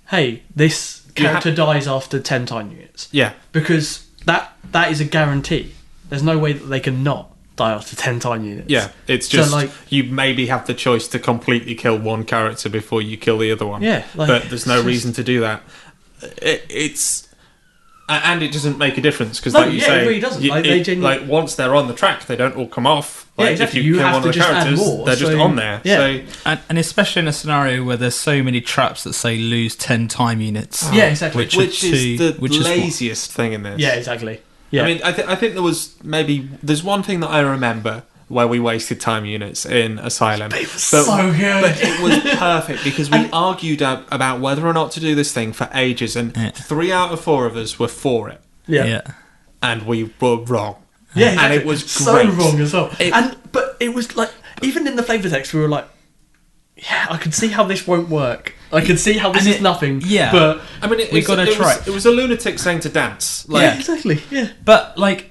hey, this character dies after 10 time units. Yeah. Because that is a guarantee. There's no way that they can not die after 10 time units. Yeah, it's just you maybe have the choice to completely kill one character before you kill the other one. Yeah. But there's no reason to do that. And it doesn't make a difference because, like you say, it really doesn't. Like once they're on the track, they don't all come off. Like, exactly. If you kill have one to of the just characters, add more, they're just on there. Yeah. So, and especially in a scenario where there's so many traps that say lose 10 time units. Yeah, exactly. Which is the laziest thing in this. Yeah, exactly. Yeah. I mean, I think there's one thing that I remember where we wasted time units in Asylum. It was so good. But it was perfect because we argued about whether or not to do this thing for ages, and 3 out of 4 of us were for it. Yeah. And we were wrong. Yeah, exactly. And it was so great. wrong as well. But it was like, even in the flavour text, we were like, yeah, I could see how this won't work. I could see how this is nothing. Yeah. But I mean, we got to try. It was a lunatic saying to dance. Like, yeah, exactly. Yeah. But like,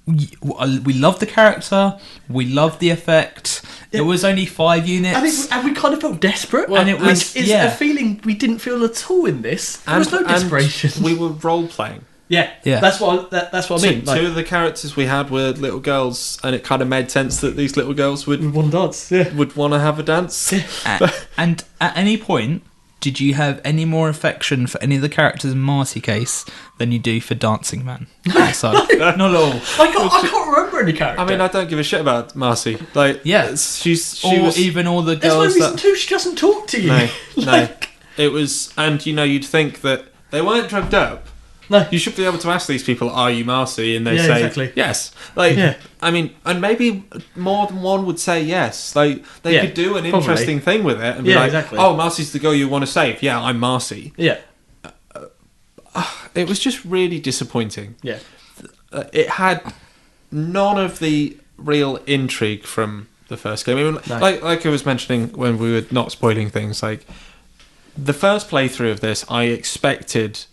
we loved the character. We loved the effect. Yeah. It was only 5 units, and we kind of felt desperate. And it was a feeling we didn't feel at all in this. There was no desperation. We were role playing. Yeah. That's what I mean. Two of the characters we had were little girls, and it kind of made sense that these little girls would want to dance. Yeah. Would want to have a dance. Yeah. And at any point, did you have any more affection for any of the characters in Marcy Case than you do for Dancing Man? So, not at all. I can't remember any character. I mean, I don't give a shit about Marcy. Like, even all the girls. There's no reason to. She doesn't talk to you. No. It was, and you'd think that they weren't drugged up, No. You should be able to ask these people, "Are you Marcy?" And they Yeah, say exactly. yes. Like, Yeah. I mean, and maybe more than one would say yes. Like, they could do an interesting thing with it and be like, exactly. "Oh, Marcy's the girl you want to save." Yeah, I'm Marcy. Yeah. It was just really disappointing. Yeah. It had none of the real intrigue from the first game. I mean, No. like I was mentioning when we were not spoiling things, like the first playthrough of this, I expected,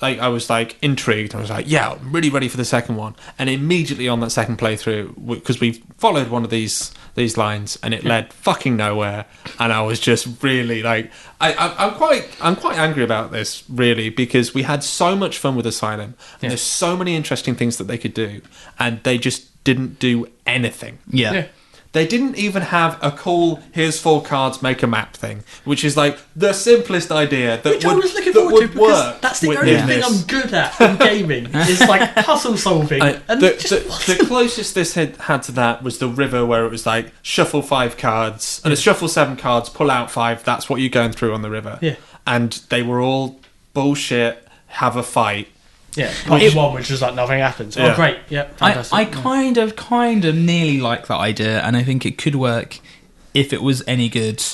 like I was like intrigued. I was like, yeah, I'm really ready for the second one. And immediately on that second playthrough, because we followed one of these lines, and it led fucking nowhere. And I was just really like, I'm quite angry about this, really, because we had so much fun with Asylum, and there's so many interesting things that they could do, and they just didn't do anything. Yeah. They didn't even have a cool, here's 4 cards, make a map thing, which is like the simplest idea that Which I was looking that forward to, would because work. that's the with only this. thing I'm good at in gaming. Is like puzzle solving. And The closest this had to that was the river, where it was like shuffle 5 cards, and shuffle 7 cards, pull out 5. That's what you're going through on the river. Yeah. And they were all bullshit. Have a fight. Yeah, part one, which is like nothing happens. Yeah. Oh, great. Yeah, fantastic. I kind of nearly like that idea, and I think it could work if it was any good.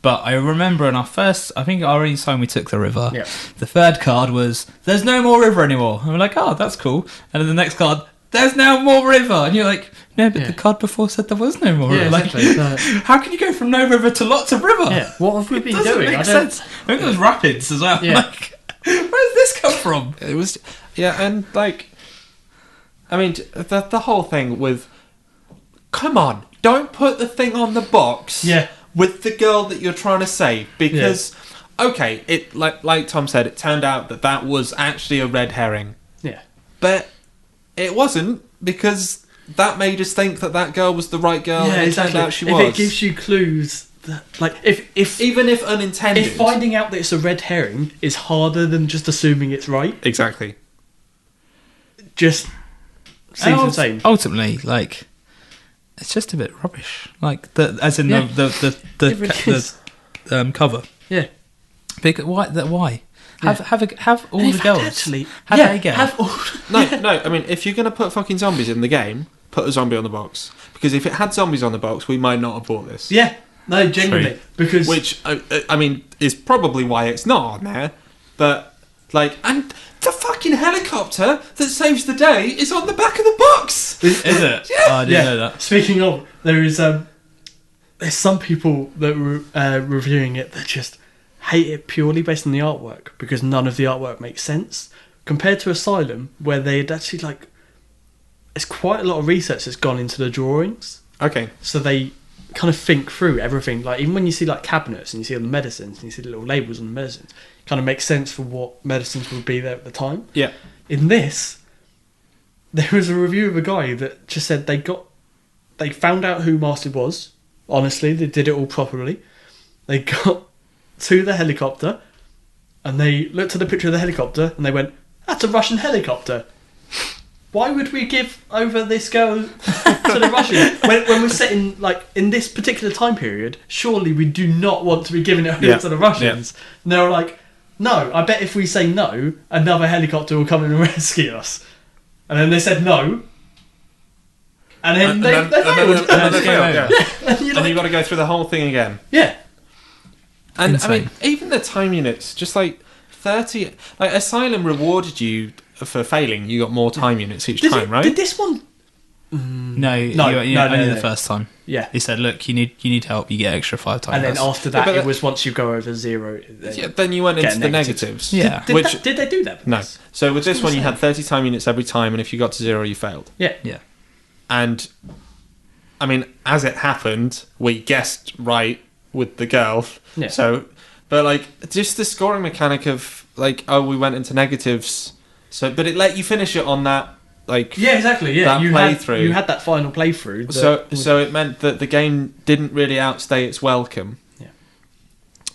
But I remember in our first, I think our only time we took the river, the third card was, there's no more river anymore. And we're like, oh, that's cool. And then the next card, there's now more river. And you're like, no, but the card before said there was no more river. Exactly. Like, how can you go from no river to lots of river? Yeah, what have we been Doesn't doing? make sense. I think there's rapids as well. Yeah. Like, where's this come from? It was, and like, I mean, the whole thing with, come on, don't put the thing on the box with the girl that you're trying to save, because, okay, it like Tom said, it turned out that was actually a red herring. Yeah. But it wasn't, because that made us think that girl was the right girl, and it turned out she was. If it gives you clues, like if even if unintended, if finding out that it's a red herring is harder than just assuming it's right, exactly, just seems insane. Ultimately, like, it's just a bit rubbish. Like as in the cover. Yeah. Because why? Have all In the fact, girls. actually, Have a girl. have all. No. I mean, if you're going to put fucking zombies in the game, put a zombie on the box. Because if it had zombies on the box, we might not have bought this. Yeah. No, genuinely, because Which I mean is probably why it's not on there. But like, and the fucking helicopter that saves the day is on the back of the box. Is it? Yeah. Oh, I didn't know that. Speaking of, there's some people that were reviewing it that just hate it purely based on the artwork, because none of the artwork makes sense compared to Asylum, where they had actually like, it's quite a lot of research that's gone into the drawings. Okay. So they kind of think through everything. Like, even when you see like cabinets and you see all the medicines and you see the little labels on the medicines, it kind of makes sense for what medicines would be there at the time. Yeah. In this, there was a review of a guy that just said they found out who Marcy was. Honestly, they did it all properly. They got to the helicopter and they looked at the picture of the helicopter and they went, "That's a Russian helicopter. Why would we give over this girl to the Russians when we're set in, like, in this particular time period? Surely we do not want to be giving it over to the Russians." And they were like, "No, I bet if we say no, another helicopter will come in and rescue us." And then they said no. And then they failed. And they failed, yeah. And And you've got to go through the whole thing again. yeah. And Insane. I mean, even the time units, just like 30... Like, Asylum rewarded you for failing. You got more time units each time, right? Did this one... No, No, only no. the first time. Yeah. He said, "Look, you need help. You get extra 5 times." And then after that, but it was once you go over 0... Yeah, then you went Get into the negatives. negatives. Yeah. Did they do that? No. So with this one, you had 30 time units every time, and if you got to 0, you failed. Yeah. Yeah. And, I mean, as it happened, we guessed right with the girl. Yeah. So, but, like, just the scoring mechanic of, like, oh, we went into negatives. So, but it let you finish it on that, like... Yeah, exactly. Yeah, that you playthrough. You had that final playthrough. So it meant that the game didn't really outstay its welcome. Yeah.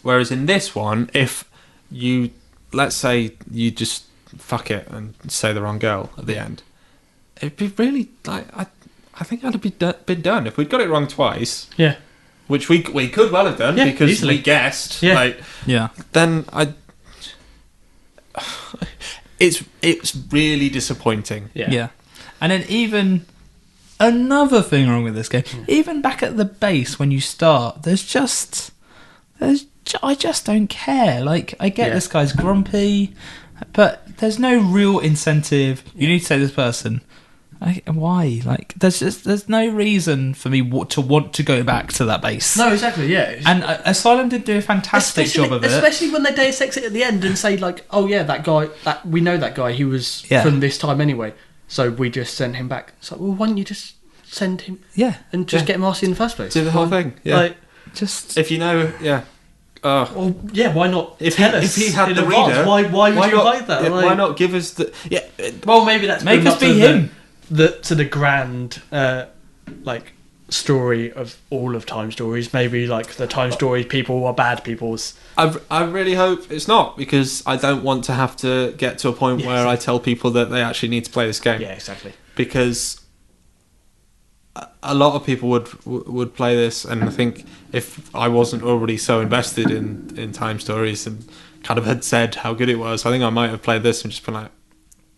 Whereas in this one, if you, let's say you just fuck it and say the wrong girl at the end, it'd be really, like, I think that'd been done. If we'd got it wrong twice, Yeah. which we could well have done, Yeah, because easily. we guessed, Yeah. like, Yeah. then it's really disappointing. Yeah. And then even another thing wrong with this game, even back at the base when you start, I just don't care. Like, I get this guy's grumpy, but there's no real incentive. You need to save this person. Why? Like, there's no reason for me to want to go back to that base. No, exactly, yeah. And Asylum did do a fantastic job of it. Especially when they Deus Ex it at the end and say, like, oh yeah, that guy, we know that guy, he was from this time anyway, so we just sent him back. It's like, well, why don't you just send him and just get Marcy in the first place? Do the whole thing, Like, just... If you know, well, yeah, why not if tell us if he had in the advance? reader, Why would you not, invite that? yeah, Like, why not give us the... Yeah, well, maybe that's make building us up be to him. To the grand like story of all of Time Stories. Maybe like the Time Story people are bad people's. I really hope it's not, because I don't want to have to get to a point where I tell people that they actually need to play this game. Yeah, exactly. Because a lot of people would play this, and I think if I wasn't already so invested in Time Stories and kind of had said how good it was, I think I might have played this and just been like,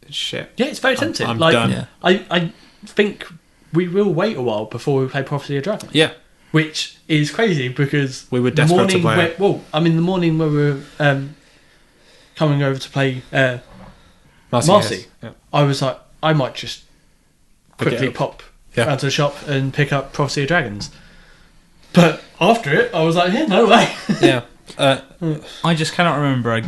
shit. Yeah, it's very tempting. I'm like, done. Yeah. I think we will wait a while before we play Prophecy of Dragons. Yeah. Which is crazy because We were desperate to play it. the morning where we were coming over to play Marcy, Yes. Yeah. I was like, I might just Pick it quickly up. pop Yeah. out to the shop and pick up Prophecy of Dragons. But after it, I was like, yeah, no way. Yeah. I just cannot remember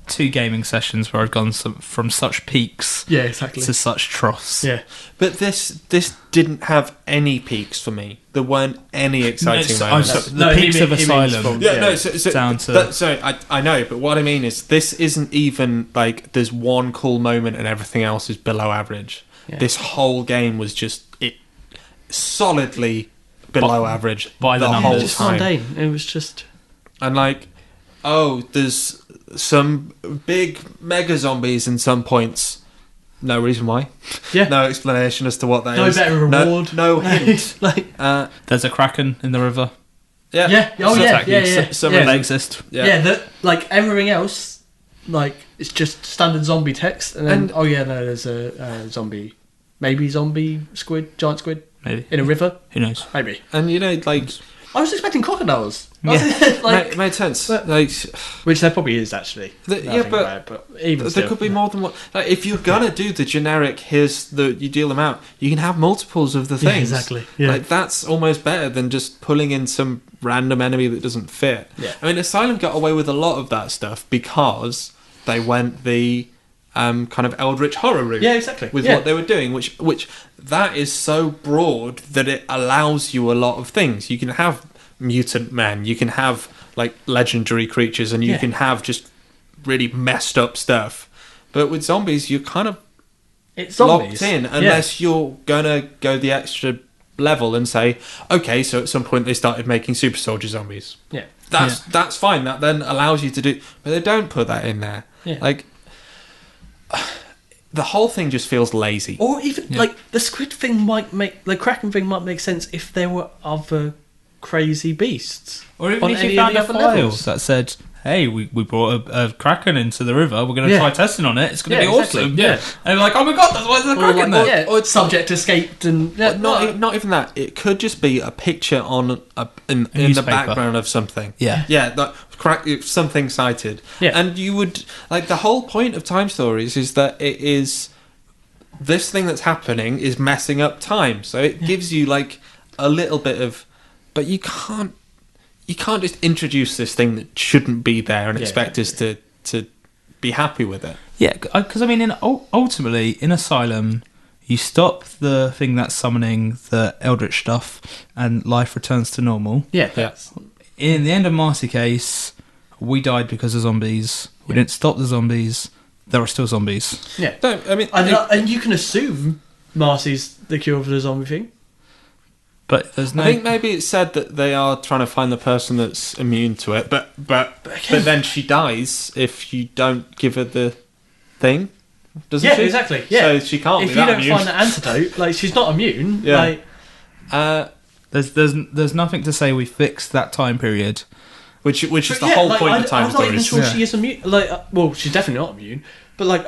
2 gaming sessions where I've gone from such peaks Yeah, exactly. to such troughs. Yeah. But this didn't have any peaks for me. There weren't any exciting moments. The peaks of Asylum. I know, but what I mean is this isn't even like there's one cool moment and everything else is below average. Yeah. This whole game was just solidly below average by the whole numbers. Just time. mundane. It was just... And like, there's some big mega zombies in some points. No reason why. Yeah. No explanation as to what that No is. better reward. No hint. like... There's a kraken in the river. Yeah. Yeah. Oh, So yeah. technically, Yeah. some yeah. of They exist. Yeah, that like everything else, like it's just standard zombie text, and then there's a zombie, maybe zombie squid, giant squid Maybe. in a river, Who knows? maybe. And you know, like, I was expecting crocodiles. Yeah. made sense. but- Like, Which there probably is actually. yeah, but even there still, could be more than one. Like, if you're gonna do the generic, you deal them out. You can have multiples of the Yeah, things. exactly. Yeah. Like that's almost better than just pulling in some random enemy that doesn't fit. Yeah. I mean, Asylum got away with a lot of that stuff because they went the kind of Eldritch horror route. Yeah, exactly. With Yeah. what they were doing, which that is so broad that it allows you a lot of things. You can have mutant men, you can have like legendary creatures, and you can have just really messed up stuff. But with zombies, you're kind of it's zombies. locked in unless you're gonna go the extra level and say, okay, so at some point they started making super soldier zombies. Yeah. That's fine. That then allows you to do, but they don't put that in there. Yeah. Like the whole thing just feels lazy. Or even like the squid thing the kraken thing might make sense if there were other crazy beasts. Or even on if any you of found the a other file levels. that said, hey, we brought a kraken into the river, we're going to try testing on it, it's going to be exactly. awesome. Yeah. And you're like, oh my god, why is there a kraken there? Or subject escaped and Not even that. It could just be a picture on in the newspaper. background of something. Yeah. That something cited. Yeah. And you would like the whole point of Time Stories is that it is this thing that's happening is messing up time. So it gives you like a little bit of, but you can't just introduce this thing that shouldn't be there and expect us to be happy with it. Yeah, because I mean, ultimately, in Asylum, you stop the thing that's summoning the Eldritch stuff, and life returns to normal. Yeah. In the end of Marcy Case, we died because of zombies. We didn't stop the zombies. There are still zombies. Yeah. No, I mean, And you can assume Marcy's the cure for the zombie thing. But there's no... I think maybe it's said that they are trying to find the person that's immune to it, but then she dies if you don't give her the thing, doesn't she? Yeah, exactly. Yeah. So she can't If be you that don't immune. find the antidote, like she's not immune. Yeah. Like, There's nothing to say we fixed that time period. which is but the yeah, whole like, point of Time I'm not even Stories. sure she is immune. Like, well, she's definitely not immune. But like,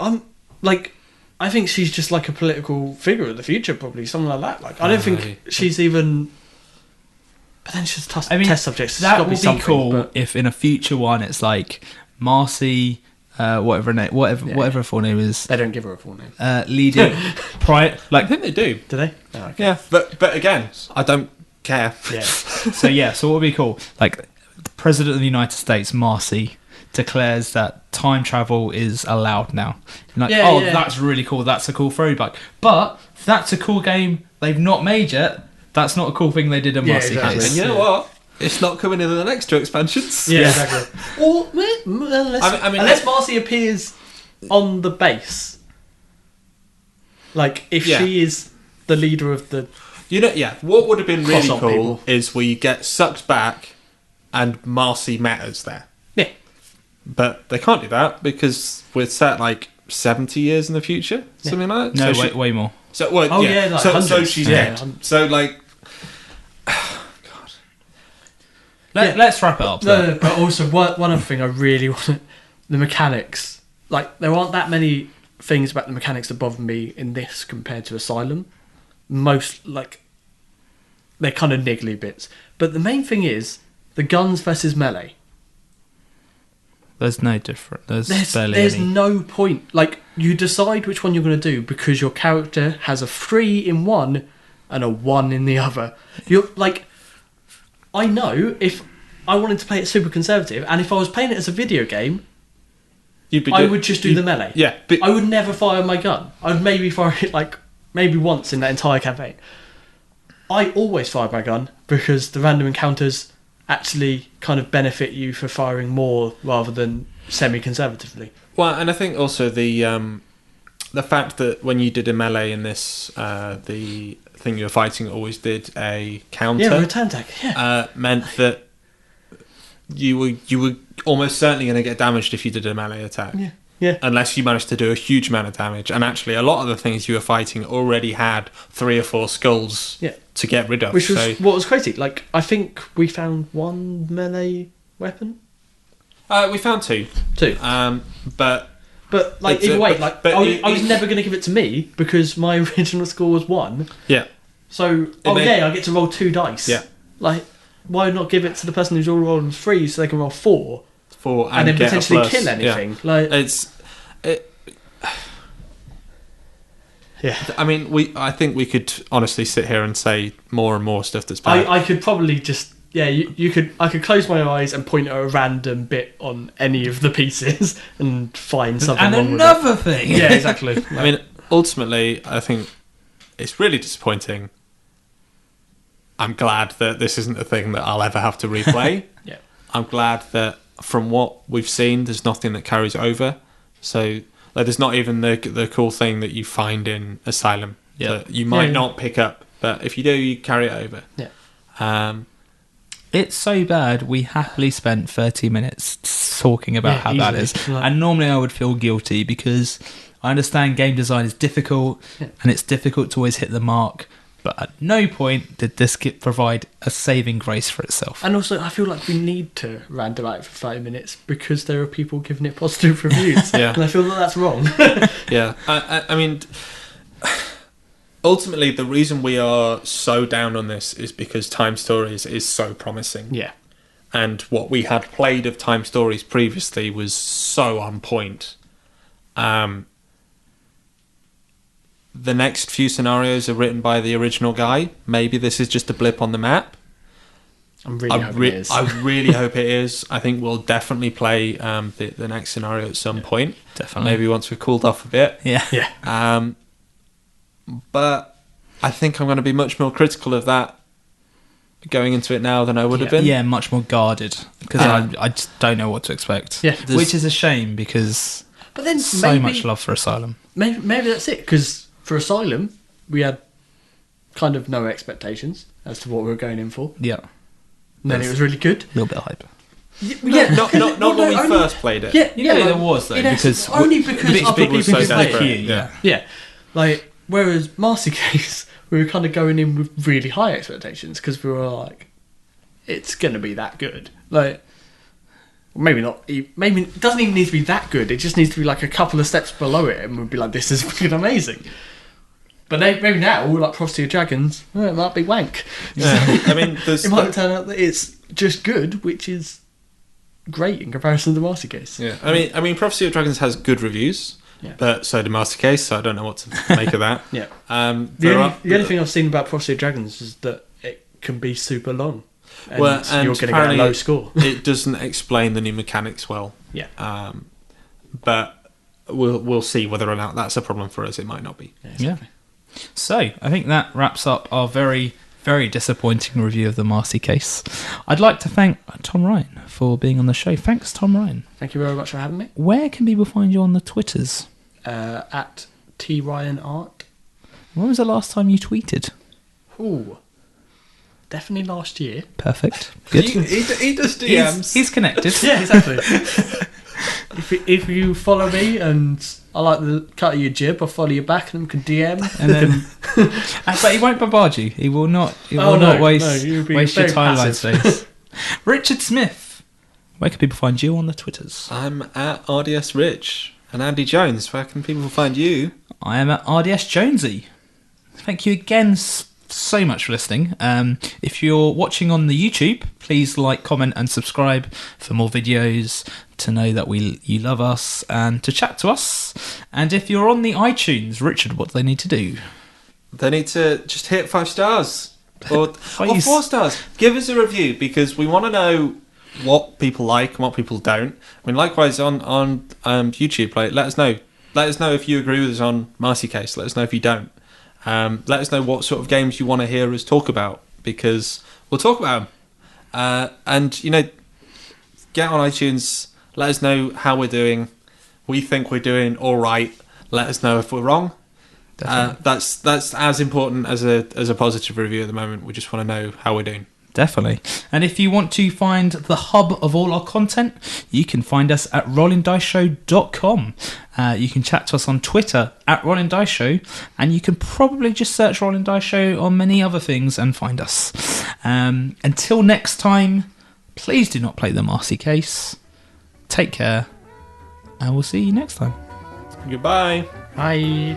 like, I think she's just like a political figure of the future, probably something like that. Like, I don't think she's even. But then she's test subjects. That would be cool if in a future one it's like Marcy, whatever her full name is. They don't give her a full name. Leading I think they do. Do they? Oh, okay. Yeah, but again, I don't care. Yeah. So what would be cool? Like, the President of the United States, Marcy, declares that time travel is allowed now. Like, that's really cool. That's a cool throwback. But that's a cool game they've not made yet. That's not a cool thing they did in Marcy Case. And you know what? It's not coming in the next 2 expansions. Yeah, exactly. Or unless Marcy appears on the base, like if she is the leader of the. What would have been really cool people. is we get sucked back, and Marcy met us there. Yeah. But they can't do that because we're set like 70 years in the future, something like that. No, way more. So like she's dead. So like, God. Let's wrap it up. No, but also one other thing I really want: the mechanics. Like, there aren't that many things about the mechanics that bother me in this compared to Asylum. Most, like, they're kind of niggly bits. But the main thing is the guns versus melee. There's no difference. There's no point. Like, you decide which one you're going to do because your character has a 3 in one and a 1 in the other. You're like, I know if I wanted to play it super conservative, and if I was playing it as a video game, I would just do the melee. Yeah, I would never fire my gun. I would maybe fire it like maybe once in that entire campaign. I always fire my gun because the random encounters actually kind of benefit you for firing more rather than semi-conservatively. Well, and I think also the fact that when you did a melee in this, the thing you were fighting always did a counter. Yeah, return attack. Yeah, meant that you were almost certainly going to get damaged if you did a melee attack. Yeah. Yeah. Unless you managed to do a huge amount of damage. And actually, a lot of the things you were fighting already had 3 or 4 skulls to get rid of. Which was what was crazy. Like, I think we found 1 melee weapon. We found 2. 2. But like, either way, like, I was never going to give it to me because my original score was 1. Yeah. So, I get to roll 2 dice. Yeah. Like, why not give it to the person who's all rolling 3 so they can roll 4? And then get potentially kill anything. Yeah. I mean, I think we could honestly sit here and say more and more stuff that's bad. I could probably just I could close my eyes and point at a random bit on any of the pieces and find something and wrong another with it. thing. Yeah, exactly. I mean, ultimately, I think it's really disappointing. I'm glad that this isn't a thing that I'll ever have to replay. Yeah. I'm glad that from what we've seen, there's nothing that carries over. So there's not even the cool thing that you find in Asylum that you might not pick up, but if you do, you carry it over. Yeah. It's so bad, we happily spent 30 minutes talking about how bad it is. And normally I would feel guilty because I understand game design is difficult and it's difficult to always hit the mark. But at no point did this provide a saving grace for itself. And also, I feel like we need to rant about it for 5 minutes because there are people giving it positive reviews. And I feel that that's wrong. Yeah. I mean, ultimately, the reason we are so down on this is because T.I.M.E Stories is so promising. Yeah. And what we had played of T.I.M E Stories previously was so on point. The next few scenarios are written by the original guy. Maybe this is just a blip on the map. I'm really hoping it is. I really hope it is. I think we'll definitely play the next scenario at some point. Definitely. Maybe once we've cooled off a bit. Yeah. But I think I'm going to be much more critical of that going into it now than I would have been. Yeah, much more guarded. Because I just don't know what to expect. Yeah. Which is a shame because but then so much love for Asylum. Maybe that's it, because for Asylum, we had kind of no expectations as to what we were going in for. Yeah. And then it was really good. A little bit of hype. Yeah, not when we first played it. Yeah, there was though, because only because other people so could play desperate. it. Yeah. Like, whereas Marcy Case, we were kind of going in with really high expectations because we were like, it's going to be that good. Like, Maybe not. Maybe it doesn't even need to be that good. It just needs to be like a couple of steps below it, and we'd be like, "This is fucking amazing." But maybe now, like Prophecy of Dragons, it might be wank. Yeah, I mean, It might turn out that it's just good, which is great in comparison to Marcy Case. Yeah, I mean, Prophecy of Dragons has good reviews, Yeah. but so did Marcy Case. So I don't know what to make of that. Yeah. The The only thing I've seen about Prophecy of Dragons is that it can be super long. And and you're going to get a apparently low score. It doesn't explain the new mechanics well. Yeah. But we'll see whether or not that's a problem for us. It might not be. Yeah, exactly. So, I think that wraps up our very, very disappointing review of the Marcy Case. I'd like to thank Tom Ryan for being on the show. Thanks, Tom Ryan. Thank you very much for having me. Where can people find you on the Twitters? At TRyanArt. When was the last time you tweeted? Ooh. Definitely last year. Perfect. Good. He does DMs. He's connected. Yeah, exactly. if you follow me and I like the cut of your jib, I'll follow you back and can DM. And then, but he won't bombard you. He will not. He will Oh, not no, waste you'll be waste your very timeline passive. space. Richard Smith. Where can people find you on the Twitters? I'm at RDS Rich. And Andy Jones, where can people find you? I am at RDS Jonesy. Thank you again so much for listening. If you're watching on the YouTube, please like, comment and subscribe for more videos, to know that you love us and to chat to us. And if you're on the iTunes, Richard, what do they need to do? They need to just hit 5 stars or Please. 4 stars. Give us a review because we want to know what people like and what people don't. I mean, likewise on YouTube, like, let us know. Let us know if you agree with us on Marcy Case. Let us know if you don't. Let us know what sort of games you want to hear us talk about because we'll talk about them. And get on iTunes. Let us know how we're doing. We think we're doing all right. Let us know if we're wrong. That's as important as a positive review at the moment. We just want to know how we're doing. Definitely. And if you want to find the hub of all our content, you can find us at rollindiceshow.com. You can chat to us on Twitter at Rollin Dice Show, and you can probably just search Rollin Dice Show on many other things and find us. Until next time, please do not play the Marcy Case. Take care, and we'll see you next time. Goodbye. Bye.